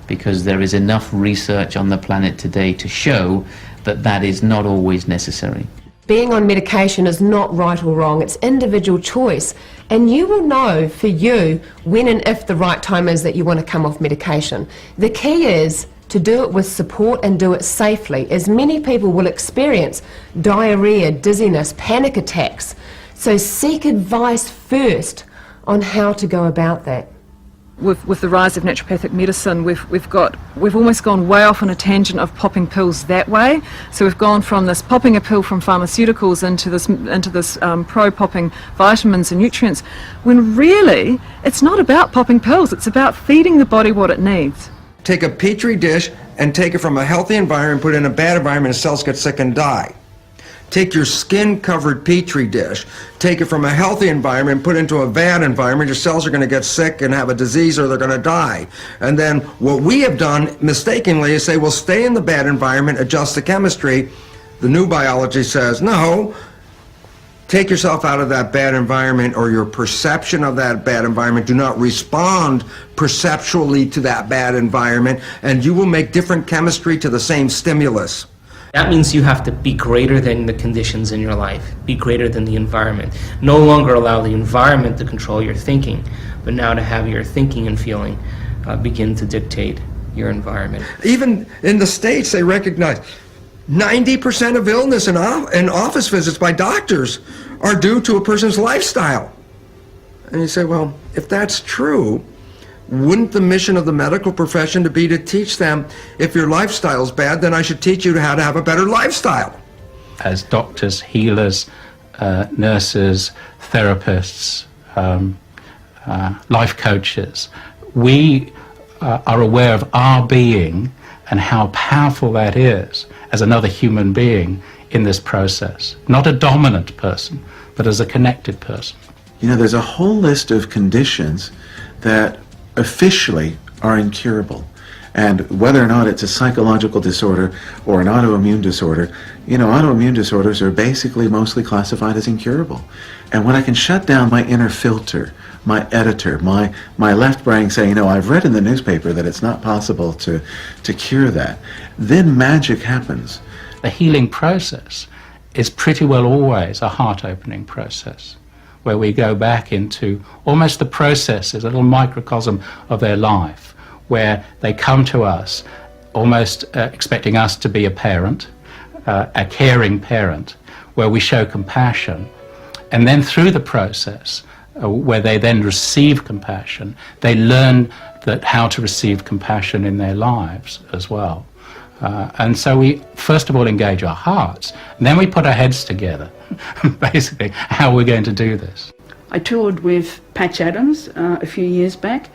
because there is enough research on the planet today to show that that is not always necessary. Being on medication is not right or wrong, it's individual choice, and you will know for you when and if the right time is that you want to come off medication. The key is to do it with support and do it safely, as many people will experience diarrhea, dizziness, panic attacks. So seek advice first on how to go about that. With the rise of naturopathic medicine, we've almost gone way off on a tangent of popping pills that way. So we've gone from this popping a pill from pharmaceuticals into this pro-popping vitamins and nutrients, when really it's not about popping pills, it's about feeding the body what it needs. Take a petri dish and take it from a healthy environment, put it in a bad environment, and cells get sick and die. Take your skin-covered petri dish, take it from a healthy environment, put it into a bad environment, your cells are going to get sick and have a disease or they're going to die. And then what we have done mistakenly is say, well, stay in the bad environment, adjust the chemistry. The new biology says, no, take yourself out of that bad environment, or your perception of that bad environment. Do not respond perceptually to that bad environment, and you will make different chemistry to the same stimulus. That means you have to be greater than the conditions in your life, be greater than the environment. No longer allow the environment to control your thinking, but now to have your thinking and feeling begin to dictate your environment. Even in the States, they recognize 90% of illness and office visits by doctors are due to a person's lifestyle. And you say, well, if that's true, wouldn't the mission of the medical profession to be to teach them, if your lifestyle's bad, then I should teach you how to have a better lifestyle? As doctors, healers, nurses, therapists, life coaches, we are aware of our being and how powerful that is as another human being in this process. Not a dominant person, but as a connected person. You know, there's a whole list of conditions that officially are incurable. And whether or not it's a psychological disorder or an autoimmune disorder, you know, autoimmune disorders are basically mostly classified as incurable. And when I can shut down my inner filter, my editor, my left brain saying, you know, I've read in the newspaper that it's not possible to cure that, then magic happens. The healing process is pretty well always a heart-opening process, where we go back into almost the processes, a little microcosm of their life, where they come to us almost expecting us to be a parent, a caring parent, where we show compassion. And then through the process, where they then receive compassion, they learn that how to receive compassion in their lives as well. And so we first of all engage our hearts, and then we put our heads together, basically, how we're going to do this. I toured with Patch Adams a few years back.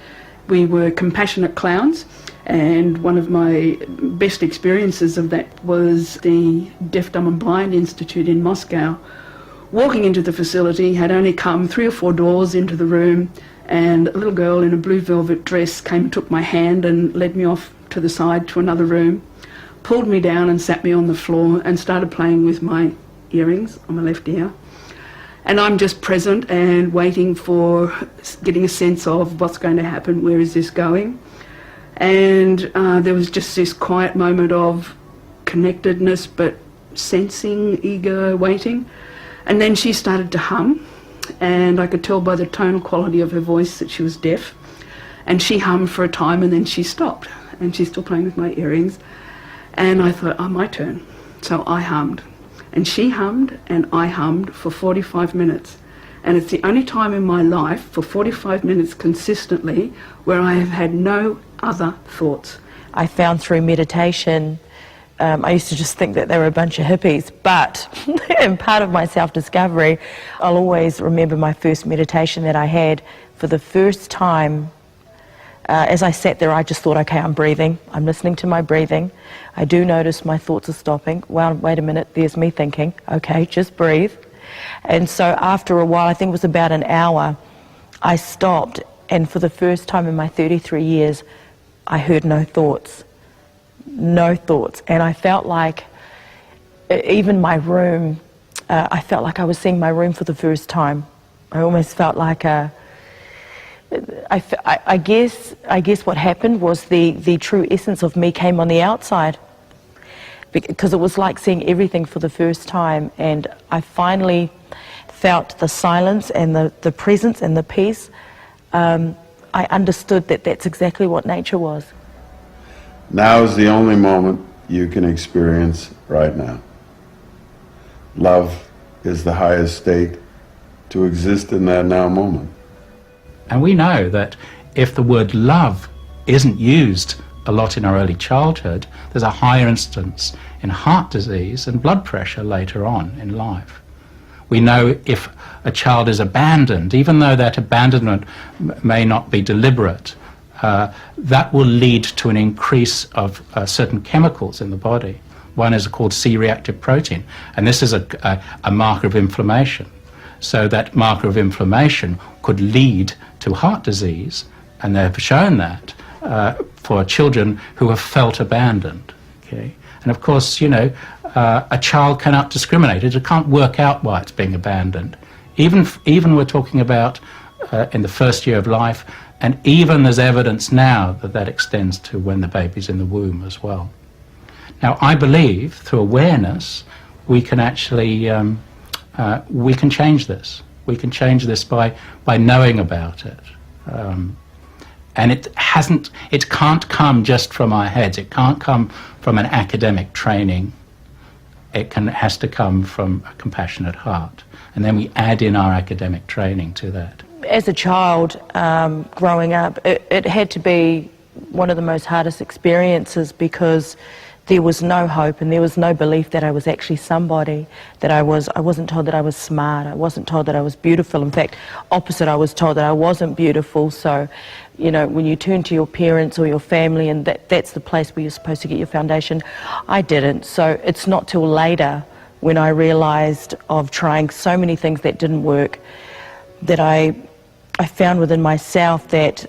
We were compassionate clowns, and one of my best experiences of that was the Deaf, Dumb and Blind Institute in Moscow. Walking into the facility, had only come 3 or 4 doors into the room, and a little girl in a blue velvet dress came and took my hand and led me off to the side to another room, pulled me down and sat me on the floor and started playing with my earrings on my left ear. And I'm just present and waiting for getting a sense of what's going to happen, where is this going. And there was just this quiet moment of connectedness, but sensing, eager, waiting. And then she started to hum, and I could tell by the tonal quality of her voice that she was deaf. And she hummed for a time, and then she stopped, and she's still playing with my earrings. And I thought, oh, my turn. So I hummed. And she hummed and I hummed for 45 minutes. And it's the only time in my life for 45 minutes consistently where I have had no other thoughts. I found through meditation, I used to just think that they were a bunch of hippies, but in part of my self-discovery, I'll always remember my first meditation that I had. For the first time, as I sat there, I just thought, okay, I'm breathing. I'm listening to my breathing. I do notice my thoughts are stopping. Well, wait a minute, there's me thinking. Okay, just breathe. And so after a while, I think it was about an hour, I stopped, and for the first time in my 33 years, I heard no thoughts. No thoughts. And I felt like, even my room, I felt like I was seeing my room for the first time. I almost felt like I guess what happened was the true essence of me came on the outside, because it was like seeing everything for the first time, and I finally felt the silence and the presence and the peace. I understood that that's exactly what nature was. Now is the only moment you can experience right now. Love is the highest state to exist in that now moment. And we know that if the word love isn't used a lot in our early childhood, there's a higher instance in heart disease and blood pressure later on in life. We know if a child is abandoned, even though that abandonment may not be deliberate, that will lead to an increase of certain chemicals in the body. One is called C-reactive protein, and this is a marker of inflammation. So that marker of inflammation could lead to heart disease, and they've shown that for children who have felt abandoned. Okay? And of course, you know, a child cannot discriminate. It can't work out why it's being abandoned. Even we're talking about in the first year of life, and even there's evidence now that that extends to when the baby's in the womb as well. Now, I believe through awareness we can actually we can change this. We can change this by knowing about it. And it can't come just from our heads. It can't come from an academic training. It has to come from a compassionate heart. And then we add in our academic training to that. As a child, growing up, it had to be one of the most hardest experiences, because there was no hope and there was no belief that I was actually somebody, that I wasn't told that I was smart, I wasn't told that I was beautiful. In fact, opposite, I was told that I wasn't beautiful. So, you know, when you turn to your parents or your family and that's the place where you're supposed to get your foundation, I didn't. So it's not till later when I realised of trying so many things that didn't work that I found within myself that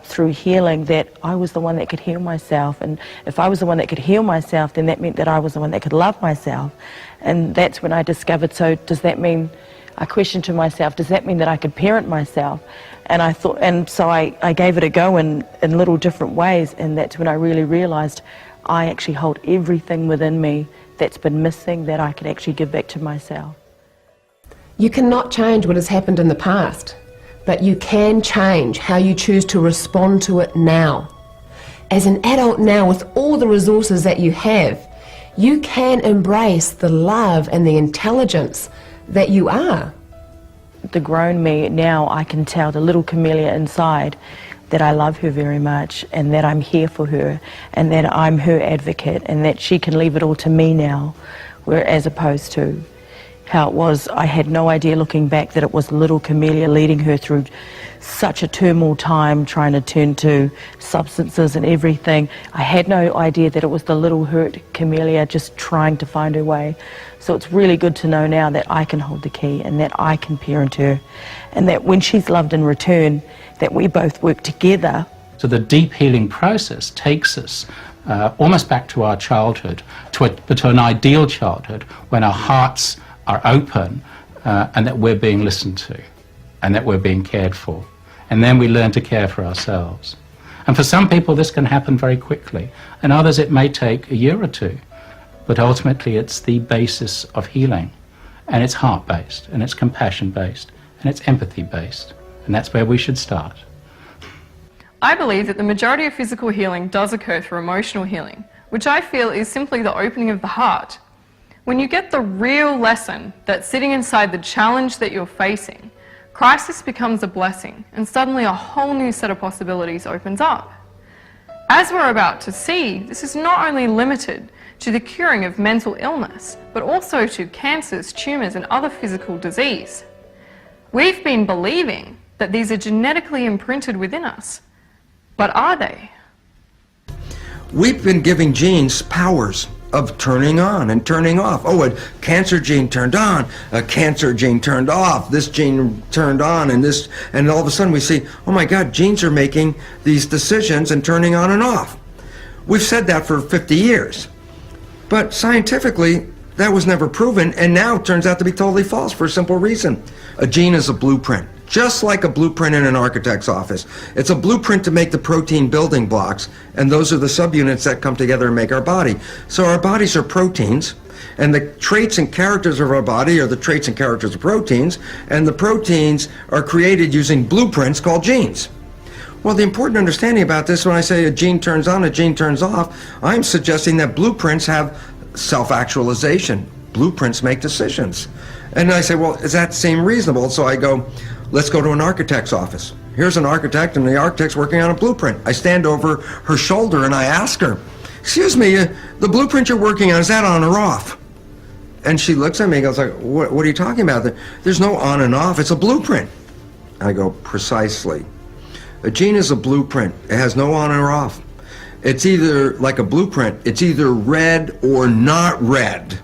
through healing that I was the one that could heal myself, and if I was the one that could heal myself, then that meant that I was the one that could love myself. And that's when I discovered, so does that mean, I questioned to myself, does that mean that I could parent myself? And I thought, and so I gave it a go in little different ways, and that's when I really realised I actually hold everything within me that's been missing that I could actually give back to myself. You cannot change what has happened in the past, but you can change how you choose to respond to it now. As an adult now, with all the resources that you have, you can embrace the love and the intelligence that you are. The grown me now, I can tell the little camellia inside that I love her very much and that I'm here for her and that I'm her advocate and that she can leave it all to me now, as opposed to how it was, I had no idea looking back that it was little Camellia leading her through such a turmoil time, trying to turn to substances and everything. I had no idea that it was the little hurt Camellia just trying to find her way. So it's really good to know now that I can hold the key and that I can parent her, and that when she's loved in return, that we both work together. So the deep healing process takes us almost back to our childhood, to an ideal childhood when our hearts are open and that we're being listened to and that we're being cared for. And then we learn to care for ourselves. And for some people this can happen very quickly, and others it may take a year or two. But ultimately it's the basis of healing, and it's heart-based, and it's compassion-based, and it's empathy-based, and that's where we should start. I believe that the majority of physical healing does occur through emotional healing, which I feel is simply the opening of the heart. When you get the real lesson that's sitting inside the challenge that you're facing, crisis becomes a blessing, and suddenly a whole new set of possibilities opens up. As we're about to see, this is not only limited to the curing of mental illness, but also to cancers, tumours and other physical disease. We've been believing that these are genetically imprinted within us, but are they? We've been giving genes powers of turning on and turning off. Oh, a cancer gene turned on, a cancer gene turned off, this gene turned on, and all of a sudden we see, oh my God, genes are making these decisions and turning on and off. We've said that for 50 years. But scientifically, that was never proven, and now it turns out to be totally false for a simple reason. A gene is a blueprint, just like a blueprint in an architect's office. It's a blueprint to make the protein building blocks, and those are the subunits that come together and make our body. So our bodies are proteins, and the traits and characters of our body are the traits and characters of proteins, and the proteins are created using blueprints called genes. Well, the important understanding about this, when I say a gene turns on, a gene turns off, I'm suggesting that blueprints have self-actualization. Blueprints make decisions. And I say, well, does that seem reasonable? So I go, let's go to an architect's office. Here's an architect, and the architect's working on a blueprint. I stand over her shoulder and I ask her, excuse me, the blueprint you're working on, is that on or off? And she looks at me and goes, like, what are you talking about? There's no on and off, it's a blueprint. I go, precisely. A gene is a blueprint. It has no on or off. It's either, like a blueprint, it's either red or not red.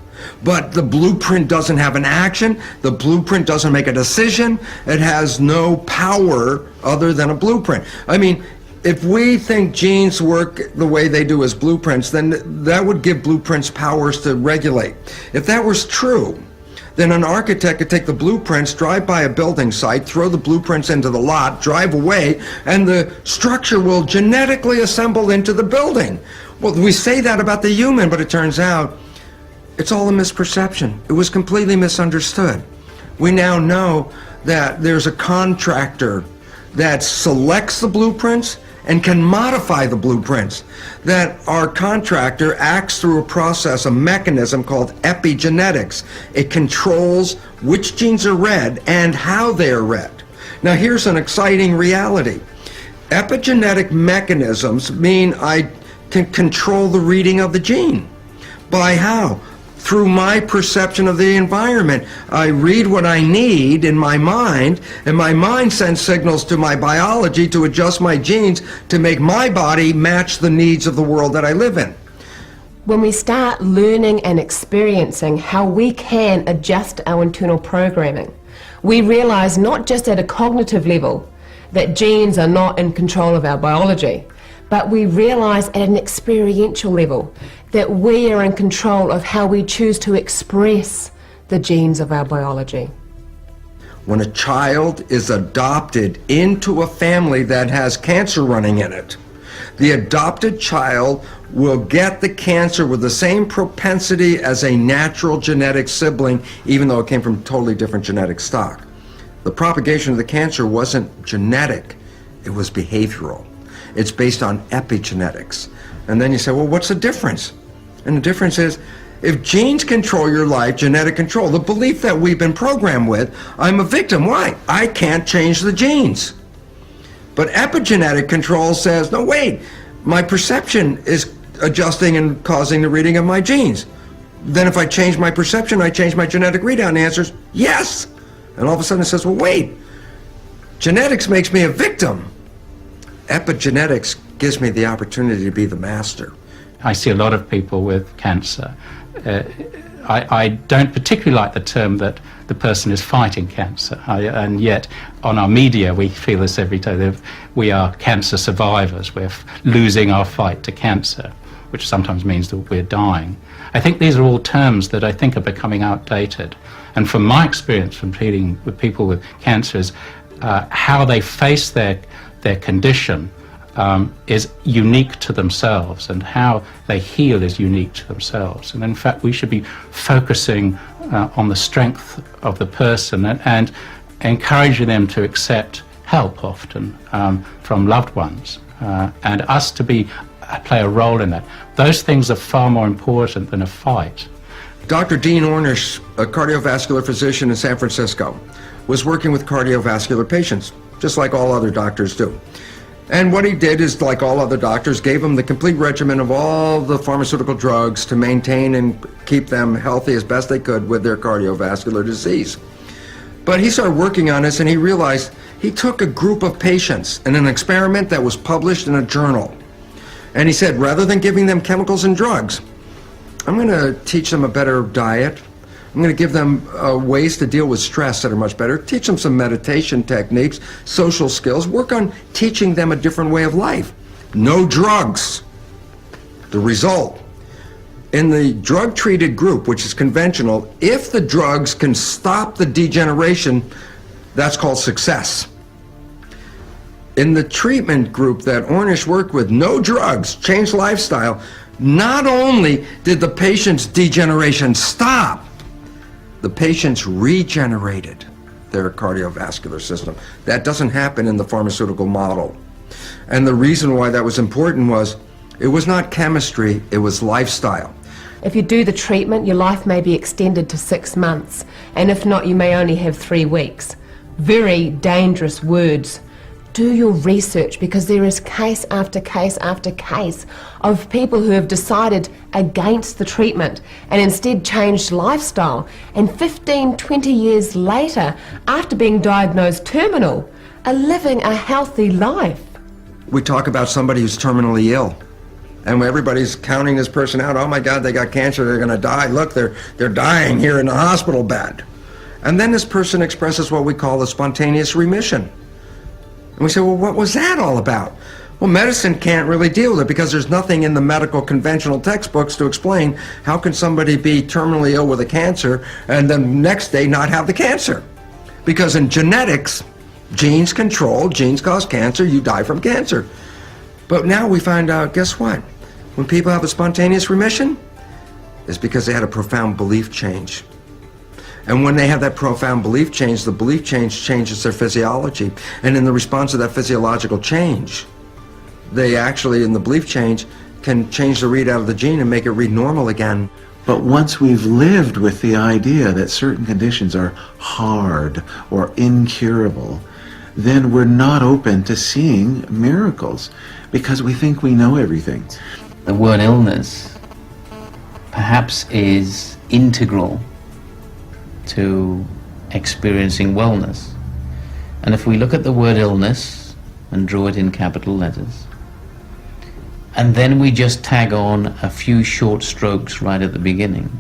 But the blueprint doesn't have an action. The blueprint doesn't make a decision. It has no power other than a blueprint. I mean, if we think genes work the way they do as blueprints, then that would give blueprints powers to regulate. If that was true, then an architect could take the blueprints, drive by a building site, throw the blueprints into the lot, drive away, and the structure will genetically assemble into the building. Well, we say that about the human, but it turns out it's all a misperception. It was completely misunderstood. We now know that there's a contractor that selects the blueprints and can modify the blueprints. That our contractor acts through a process, a mechanism called epigenetics. It controls which genes are read and how they are read. Now here's an exciting reality. Epigenetic mechanisms mean I can control the reading of the gene. By how? Through my perception of the environment. I read what I need in my mind, and my mind sends signals to my biology to adjust my genes to make my body match the needs of the world that I live in. When we start learning and experiencing how we can adjust our internal programming, we realize not just at a cognitive level that genes are not in control of our biology, but we realize at an experiential level that we are in control of how we choose to express the genes of our biology. When a child is adopted into a family that has cancer running in it, the adopted child will get the cancer with the same propensity as a natural genetic sibling, even though it came from totally different genetic stock. The propagation of the cancer wasn't genetic, it was behavioral. It's based on epigenetics. And then you say, well, what's the difference? And the difference is, if genes control your life, genetic control, the belief that we've been programmed with, I'm a victim. Why? I can't change the genes. But epigenetic control says, no, wait, my perception is adjusting and causing the reading of my genes. Then if I change my perception, I change my genetic readout, and the answer is yes. And all of a sudden it says, well, wait, genetics makes me a victim. Epigenetics gives me the opportunity to be the master. I see a lot of people with cancer. I don't particularly like the term that the person is fighting cancer, and yet on our media we feel this every day, that we are cancer survivors, we're losing our fight to cancer, which sometimes means that we're dying. I think these are all terms that I think are becoming outdated, and from my experience from treating with people with cancer is how they face their condition is unique to themselves, and how they heal is unique to themselves. And in fact, we should be focusing on the strength of the person and encouraging them to accept help often from loved ones, and us to play a role in that. Those things are far more important than a fight. Dr. Dean Ornish, a cardiovascular physician in San Francisco, was working with cardiovascular patients, just like all other doctors do. And what he did is, like all other doctors, gave them the complete regimen of all the pharmaceutical drugs to maintain and keep them healthy as best they could with their cardiovascular disease. But he started working on this, and he realized he took a group of patients in an experiment that was published in a journal. And he said, rather than giving them chemicals and drugs, I'm going to teach them a better diet. I'm going to give them ways to deal with stress that are much better, teach them some meditation techniques, social skills, work on teaching them a different way of life. No drugs. The result, in the drug-treated group, which is conventional, if the drugs can stop the degeneration, that's called success. In the treatment group that Ornish worked with, no drugs, changed lifestyle, not only did the patient's degeneration stop, the patients regenerated their cardiovascular system. That doesn't happen in the pharmaceutical model. And the reason why that was important was, it was not chemistry, it was lifestyle. If you do the treatment, your life may be extended to 6 months, and if not, you may only have 3 weeks. Very dangerous words. Do your research, because there is case after case after case of people who have decided against the treatment and instead changed lifestyle, and 15, 20 years later, after being diagnosed terminal, are living a healthy life. We talk about somebody who's terminally ill, and everybody's counting this person out. Oh my God, they got cancer, they're going to die. Look, they're dying here in the hospital bed. And then this person expresses what we call a spontaneous remission. And we say, well, what was that all about? Well, medicine can't really deal with it because there's nothing in the medical conventional textbooks to explain how can somebody be terminally ill with a cancer and then next day not have the cancer. Because in genetics, genes control, genes cause cancer, you die from cancer. But now we find out, guess what? When people have a spontaneous remission, it's because they had a profound belief change. And when they have that profound belief change, the belief change changes their physiology. And in the response to that physiological change, they actually, in the belief change, can change the readout of the gene and make it read normal again. But once we've lived with the idea that certain conditions are hard or incurable, then we're not open to seeing miracles because we think we know everything. the word illness perhaps is integral to experiencing wellness. And if we look at the word illness and draw it in capital letters, and then we just tag on a few short strokes right at the beginning,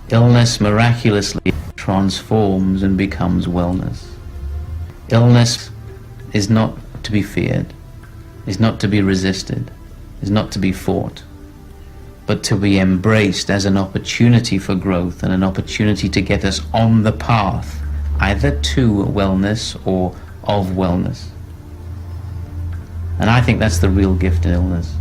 illness miraculously transforms and becomes wellness. Illness is not to be feared, is not to be resisted, is not to be fought, but to be embraced as an opportunity for growth and an opportunity to get us on the path either to wellness or of wellness. And I think that's the real gift in illness.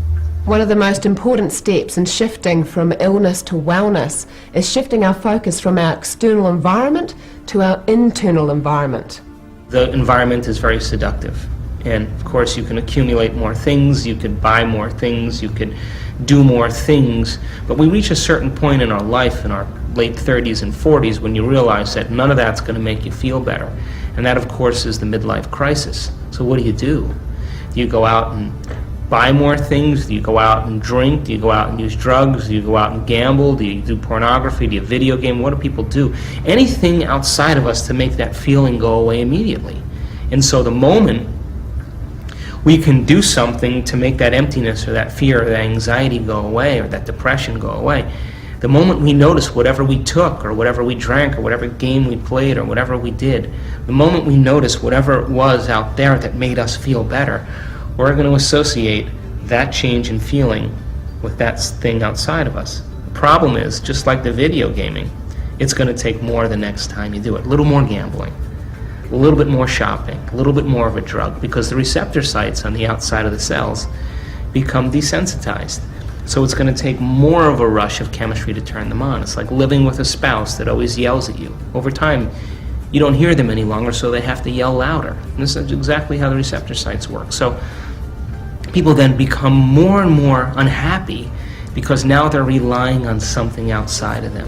One of the most important steps in shifting from illness to wellness is shifting our focus from our external environment to our internal environment. The environment is very seductive. And of course you can accumulate more things, you could buy more things, you could do more things, but we reach a certain point in our life, in our late 30s and 40s, when you realize that none of that's going to make you feel better. And that of course is the midlife crisis. So what do? Do you go out and buy more things? Do you go out and drink? Do you go out and use drugs? Do you go out and gamble? Do you do pornography? Do you video game? What do people do? Anything outside of us to make that feeling go away immediately. And so the moment we can do something to make that emptiness or that fear or that anxiety go away or that depression go away, the moment we notice whatever we took or whatever we drank or whatever game we played or whatever we did, the moment we notice whatever it was out there that made us feel better, we're going to associate that change in feeling with that thing outside of us. The problem is, just like the video gaming, it's going to take more the next time you do it. A little more gambling, a little bit more shopping, a little bit more of a drug, because the receptor sites on the outside of the cells become desensitized. So it's going to take more of a rush of chemistry to turn them on. It's like living with a spouse that always yells at you. Over time, you don't hear them any longer, so they have to yell louder. And this is exactly how the receptor sites work. So people then become more and more unhappy because now they're relying on something outside of them.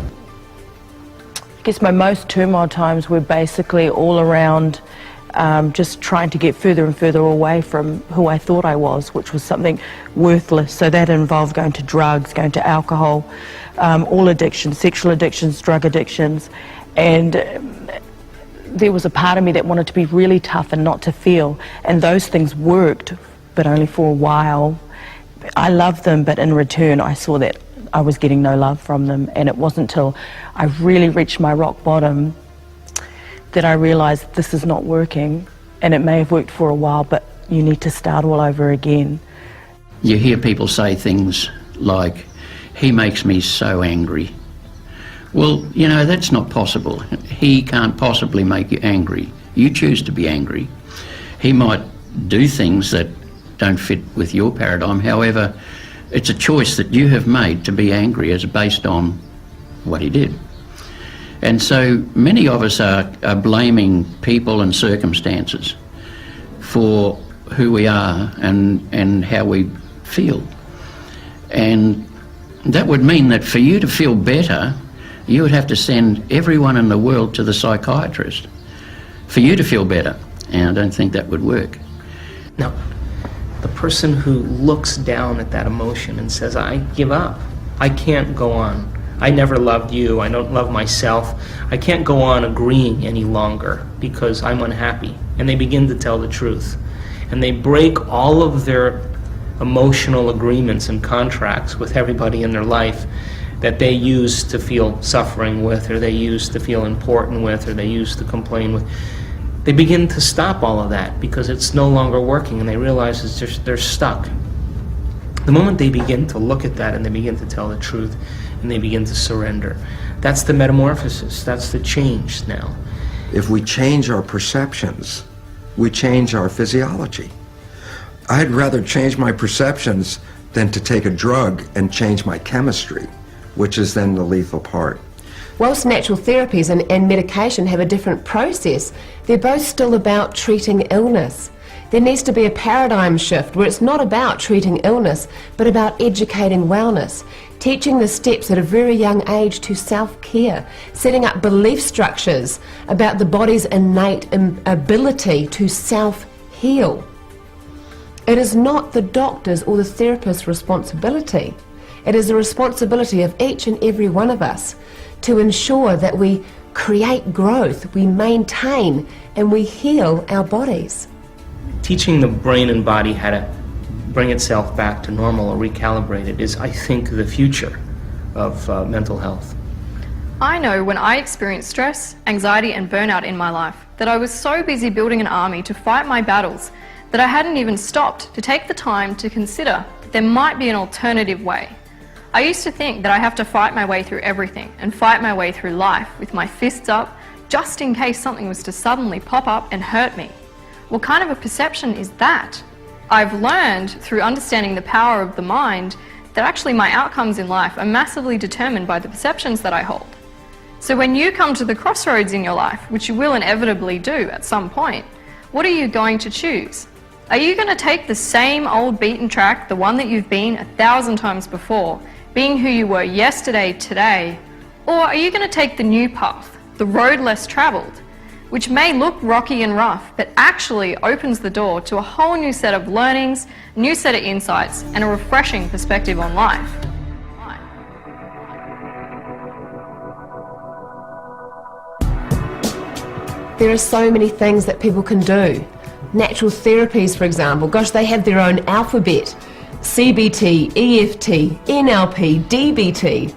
I guess my most turmoil times were basically all around just trying to get further and further away from who I thought I was, which was something worthless. So that involved going to drugs, going to alcohol, all addictions, sexual addictions, drug addictions. And there was a part of me that wanted to be really tough and not to feel. And those things worked, but only for a while. I loved them, but in return I saw that I was getting no love from them. And it wasn't until I really reached my rock bottom that I realized this is not working. And it may have worked for a while, but you need to start all over again. You hear people say things like, he makes me so angry. Well, you know, that's not possible. He can't possibly make you angry. You choose to be angry. He might do things that don't fit with your paradigm. However, it's a choice that you have made to be angry as based on what he did. And so many of us are blaming people and circumstances for who we are and how we feel. And that would mean that for you to feel better, you would have to send everyone in the world to the psychiatrist for you to feel better. And I don't think that would work. No. The person who looks down at that emotion and says, I give up, I can't go on, I never loved you, I don't love myself, I can't go on agreeing any longer because I'm unhappy. And they begin to tell the truth. And they break all of their emotional agreements and contracts with everybody in their life that they used to feel suffering with, or they used to feel important with, or they used to complain with. They begin to stop all of that because it's no longer working, and they realize it's just, they're stuck. The moment they begin to look at that and they begin to tell the truth and they begin to surrender, that's the metamorphosis, that's the change now. If we change our perceptions, we change our physiology. I'd rather change my perceptions than to take a drug and change my chemistry, which is then the lethal part. Whilst natural therapies and medication have a different process, they're both still about treating illness. There needs to be a paradigm shift where it's not about treating illness, but about educating wellness, teaching the steps at a very young age to self-care, setting up belief structures about the body's innate ability to self-heal. It is not the doctor's or the therapist's responsibility. It is the responsibility of each and every one of us to ensure that we create growth, we maintain and we heal our bodies. Teaching the brain and body how to bring itself back to normal or recalibrate it is, I think, the future of mental health. I know when I experienced stress, anxiety and burnout in my life that I was so busy building an army to fight my battles that I hadn't even stopped to take the time to consider that there might be an alternative way. I used to think that I have to fight my way through everything and fight my way through life with my fists up just in case something was to suddenly pop up and hurt me. What kind of a perception is that? I've learned through understanding the power of the mind that actually my outcomes in life are massively determined by the perceptions that I hold. So when you come to the crossroads in your life, which you will inevitably do at some point, what are you going to choose? Are you going to take the same old beaten track, the one that you've been 1,000 times before, being who you were yesterday, today, or are you going to take the new path, the road less traveled, which may look rocky and rough, but actually opens the door to a whole new set of learnings, new set of insights, and a refreshing perspective on life? There are so many things that people can do. Natural therapies, for example, gosh, they have their own alphabet. CBT, EFT, NLP, DBT.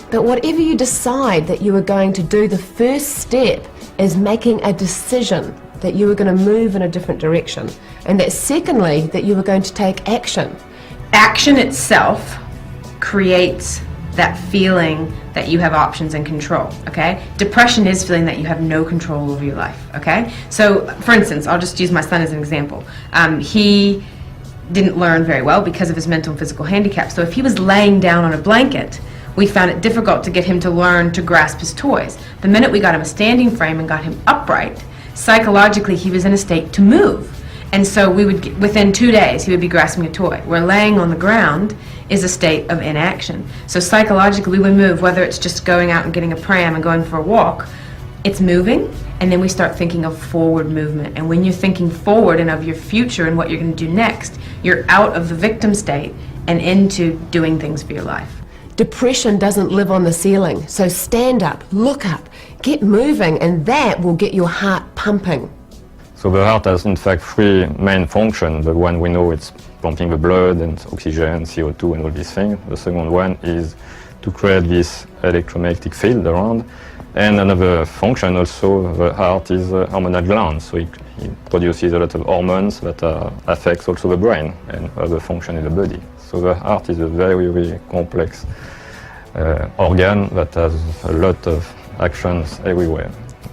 But whatever you decide that you are going to do, the first step is making a decision that you are going to move in a different direction. And that secondly, that you are going to take action. Action itself creates that feeling that you have options and control, okay? Depression is feeling that you have no control over your life, okay? So, for instance, I'll just use my son as an example. He didn't learn very well because of his mental and physical handicap. So if he was laying down on a blanket, we found it difficult to get him to learn to grasp his toys. The minute we got him a standing frame and got him upright, psychologically he was in a state to move. And so we would get, within 2 days, he would be grasping a toy. Where laying on the ground is a state of inaction. So psychologically we would move, whether it's just going out and getting a pram and going for a walk, it's moving, and then we start thinking of forward movement. And when you're thinking forward and of your future and what you're going to do next, you're out of the victim state and into doing things for your life. Depression doesn't live on the ceiling, so stand up, look up, get moving, and that will get your heart pumping. So the heart has in fact three main functions. The one we know, it's pumping the blood and oxygen, CO2 and all these things. The second one is to create this electromagnetic field around. And another function also, the heart is a hormonal gland, so it produces a lot of hormones that affects also the brain and other function in the body. So the heart is a very, very complex organ that has a lot of actions everywhere,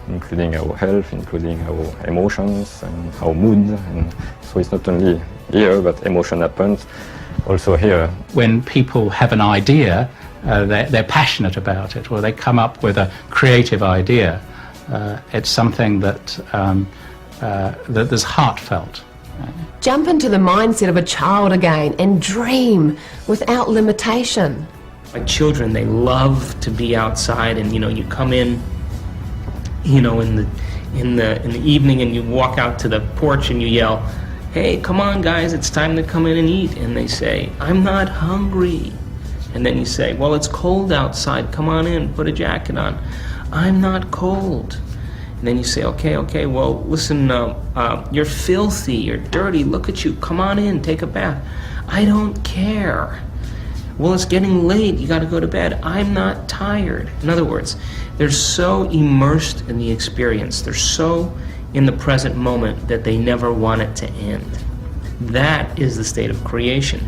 including our health, including our emotions and our mood. And so it's not only here that emotion happens, also here. When people have an idea, they're passionate about it, or they come up with a creative idea. It's something that is heartfelt. Jump into the mindset of a child again and dream without limitation. My children, they love to be outside, and you come in, in the evening, and you walk out to the porch and you yell, "Hey, come on guys, it's time to come in and eat." And they say, "I'm not hungry." And then you say, "Well, it's cold outside, come on in, put a jacket on." "I'm not cold." And then you say, okay, well, listen, you're filthy, you're dirty, look at you, come on in, take a bath." "I don't care." "Well, it's getting late, you gotta go to bed." "I'm not tired." In other words, they're so immersed in the experience, they're so in the present moment that they never want it to end. That is the state of creation.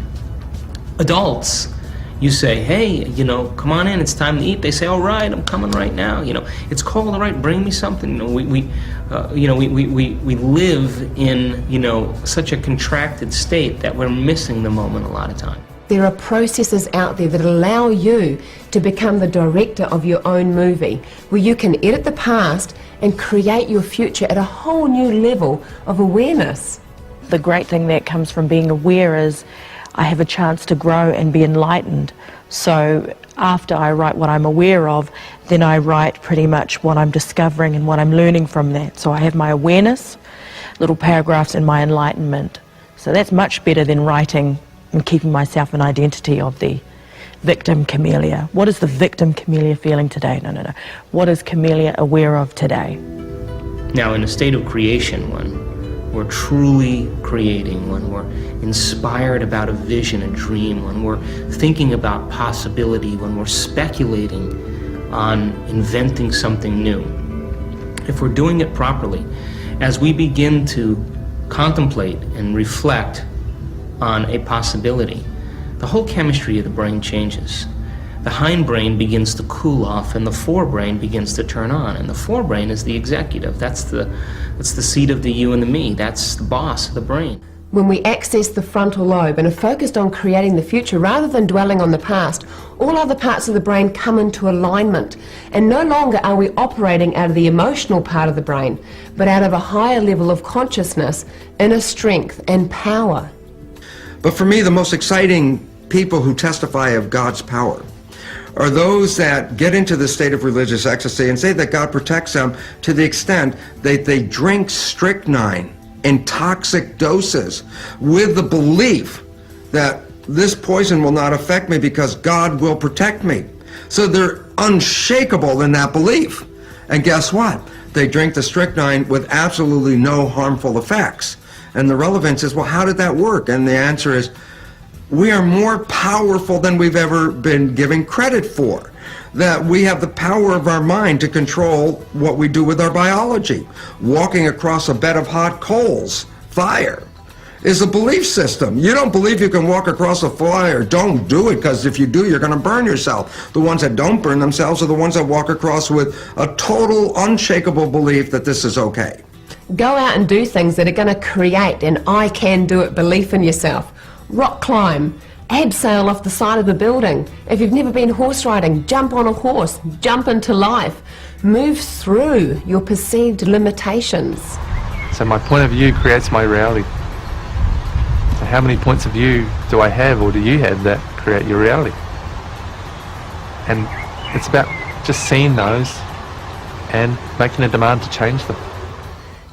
Adults, you say, "Hey, come on in, it's time to eat." They say, "All right, I'm coming right now. It's cold, all right, bring me something." We live in, such a contracted state that we're missing the moment a lot of time. There are processes out there that allow you to become the director of your own movie, where you can edit the past and create your future at a whole new level of awareness. The great thing that comes from being aware is I have a chance to grow and be enlightened. So after I write what I'm aware of, then I write pretty much what I'm discovering and what I'm learning from that. So I have my awareness, little paragraphs, and my enlightenment. So that's much better than writing and keeping myself an identity of the victim Camellia. What is the victim Camellia feeling today? No. What is Camellia aware of today? Now, in a state of creation, when we're truly creating, when we're inspired about a vision, a dream, when we're thinking about possibility, when we're speculating on inventing something new, if we're doing it properly, as we begin to contemplate and reflect on a possibility, the whole chemistry of the brain changes. The hindbrain begins to cool off and the forebrain begins to turn on. And the forebrain is the executive. That's the seat of the you and the me. That's the boss of the brain. When we access the frontal lobe and are focused on creating the future rather than dwelling on the past, all other parts of the brain come into alignment, and no longer are we operating out of the emotional part of the brain, but out of a higher level of consciousness, inner strength and power. But for me, the most exciting people who testify of God's power are those that get into the state of religious ecstasy and say that God protects them to the extent that they drink strychnine in toxic doses with the belief that this poison will not affect me because God will protect me. So they're unshakable in that belief. And guess what? They drink the strychnine with absolutely no harmful effects. And the relevance is, well, how did that work? And the answer is, we are more powerful than we've ever been given credit for. That we have the power of our mind to control what we do with our biology. Walking across a bed of hot coals, fire, is a belief system. You don't believe you can walk across a fire, don't do it, because if you do, you're going to burn yourself. The ones that don't burn themselves are the ones that walk across with a total, unshakable belief that this is okay. Go out and do things that are going to create an I can do it belief in yourself. Rock climb, abseil off the side of a building. If you've never been horse riding, jump on a horse, jump into life. Move through your perceived limitations. So my point of view creates my reality. So how many points of view do I have, or do you have, that create your reality? And it's about just seeing those and making a demand to change them.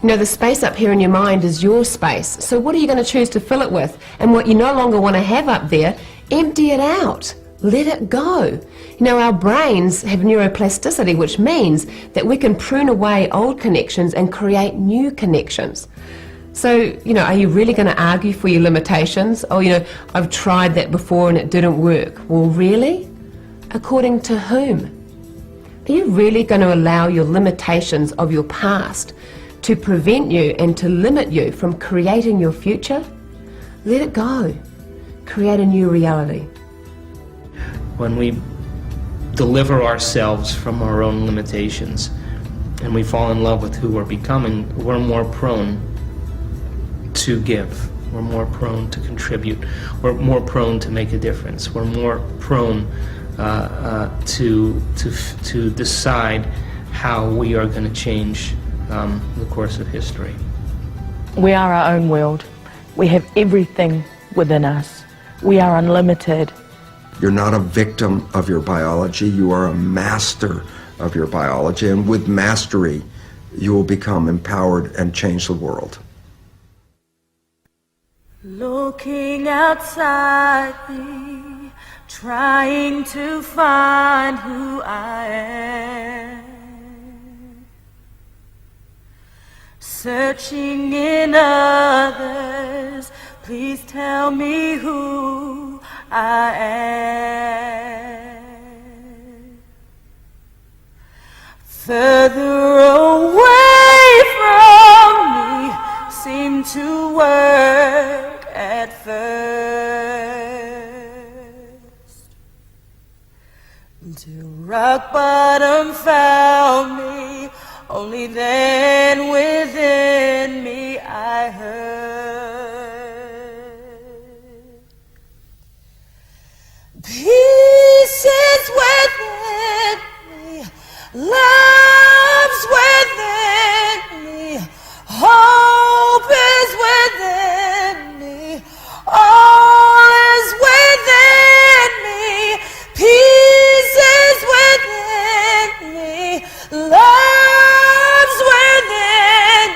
You know, the space up here in your mind is your space. So what are you going to choose to fill it with? And what you no longer want to have up there, empty it out. Let it go. You know, our brains have neuroplasticity, which means that we can prune away old connections and create new connections. So, you know, are you really going to argue for your limitations? Oh, you know, I've tried that before and it didn't work. Well, really? According to whom? Are you really going to allow your limitations of your past to prevent you and to limit you from creating your future? Let it go. Create a new reality. When we deliver ourselves from our own limitations and we fall in love with who we're becoming, we're more prone to give. We're more prone to contribute. We're more prone to make a difference. We're more prone to decide how we are going to change the course of history. We are our own world. We have everything within us. We are unlimited. You're not a victim of your biology, you are a master of your biology, and with mastery, you will become empowered and change the world. Looking outside me, trying to find who I am. Searching in others, please tell me who I am. Further away from me seem to work at first, till rock bottom found me. Only then within me I heard peace is within me, love's within me, hope is within me, all is within me, peace is within me, love within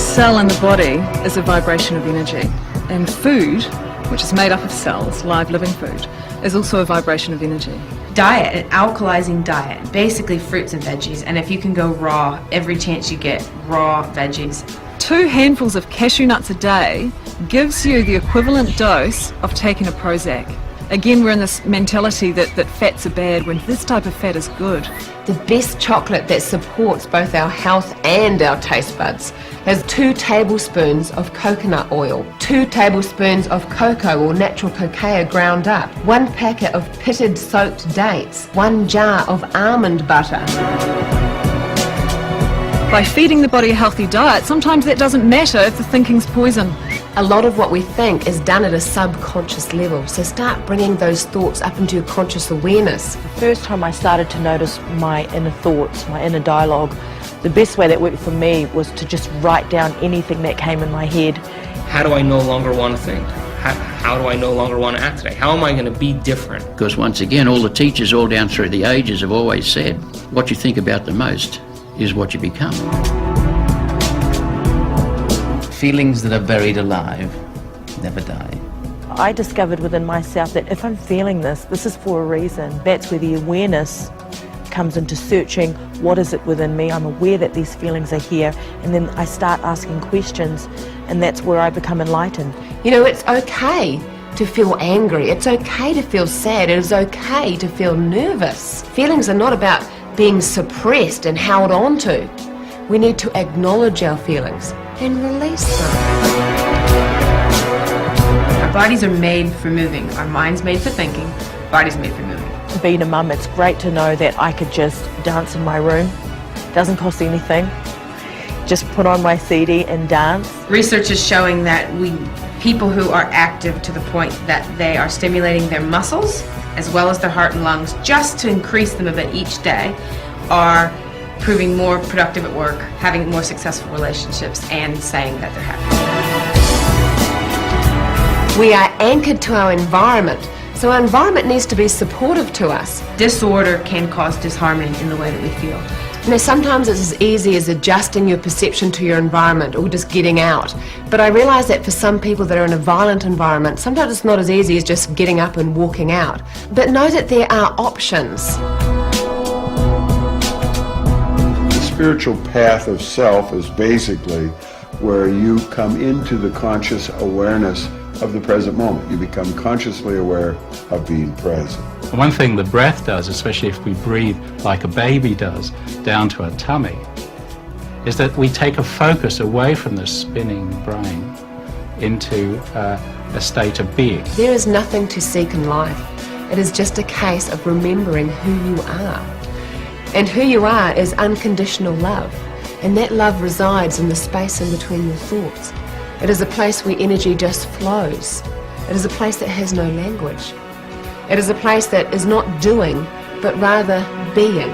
cell in the body is a vibration of energy, and food, which is made up of cells, live living food, is also a vibration of energy. Diet, an alkalizing diet, basically fruits and veggies, and if you can go raw, every chance you get, raw veggies. 2 handfuls of cashew nuts a day gives you the equivalent dose of taking a Prozac. Again, we're in this mentality that fats are bad when this type of fat is good. The best chocolate that supports both our health and our taste buds has 2 tablespoons of coconut oil, 2 tablespoons of cocoa or natural cacao ground up, 1 packet of pitted soaked dates, 1 jar of almond butter. By feeding the body a healthy diet, sometimes that doesn't matter if the thinking's poison. A lot of what we think is done at a subconscious level, so start bringing those thoughts up into your conscious awareness. The first time I started to notice my inner thoughts, my inner dialogue, the best way that worked for me was to just write down anything that came in my head. How do I no longer want to think? How do I no longer want to act today? How am I going to be different? Because once again, all the teachers all down through the ages have always said, what you think about the most is what you become. Feelings that are buried alive never die. I discovered within myself that if I'm feeling this is for a reason. That's where the awareness comes into searching what is it within me. I'm aware that these feelings are here, and then I start asking questions, and that's where I become enlightened. You know, it's okay to feel angry. It's okay to feel sad. It is okay to feel nervous. Feelings are not about being suppressed and held on to. We need to acknowledge our feelings and release them. Our bodies are made for moving. Our mind's made for thinking. Body's made for moving. Being a mum, it's great to know that I could just dance in my room. Doesn't cost anything. Just put on my CD and dance. Research is showing that people who are active to the point that they are stimulating their muscles as well as their heart and lungs just to increase them a bit each day are proving more productive at work, having more successful relationships, and saying that they're happy. We are anchored to our environment, so our environment needs to be supportive to us. Disorder can cause disharmony in the way that we feel. You know, sometimes it's as easy as adjusting your perception to your environment or just getting out. But I realise that for some people that are in a violent environment, sometimes it's not as easy as just getting up and walking out. But know that there are options. The spiritual path of self is basically where you come into the conscious awareness of the present moment. You become consciously aware of being present. One thing the breath does, especially if we breathe like a baby does, down to our tummy, is that we take a focus away from the spinning brain into a state of being. There is nothing to seek in life. It is just a case of remembering who you are. And who you are is unconditional love. And that love resides in the space in between your thoughts. It is a place where energy just flows. It is a place that has no language. It is a place that is not doing, but rather being.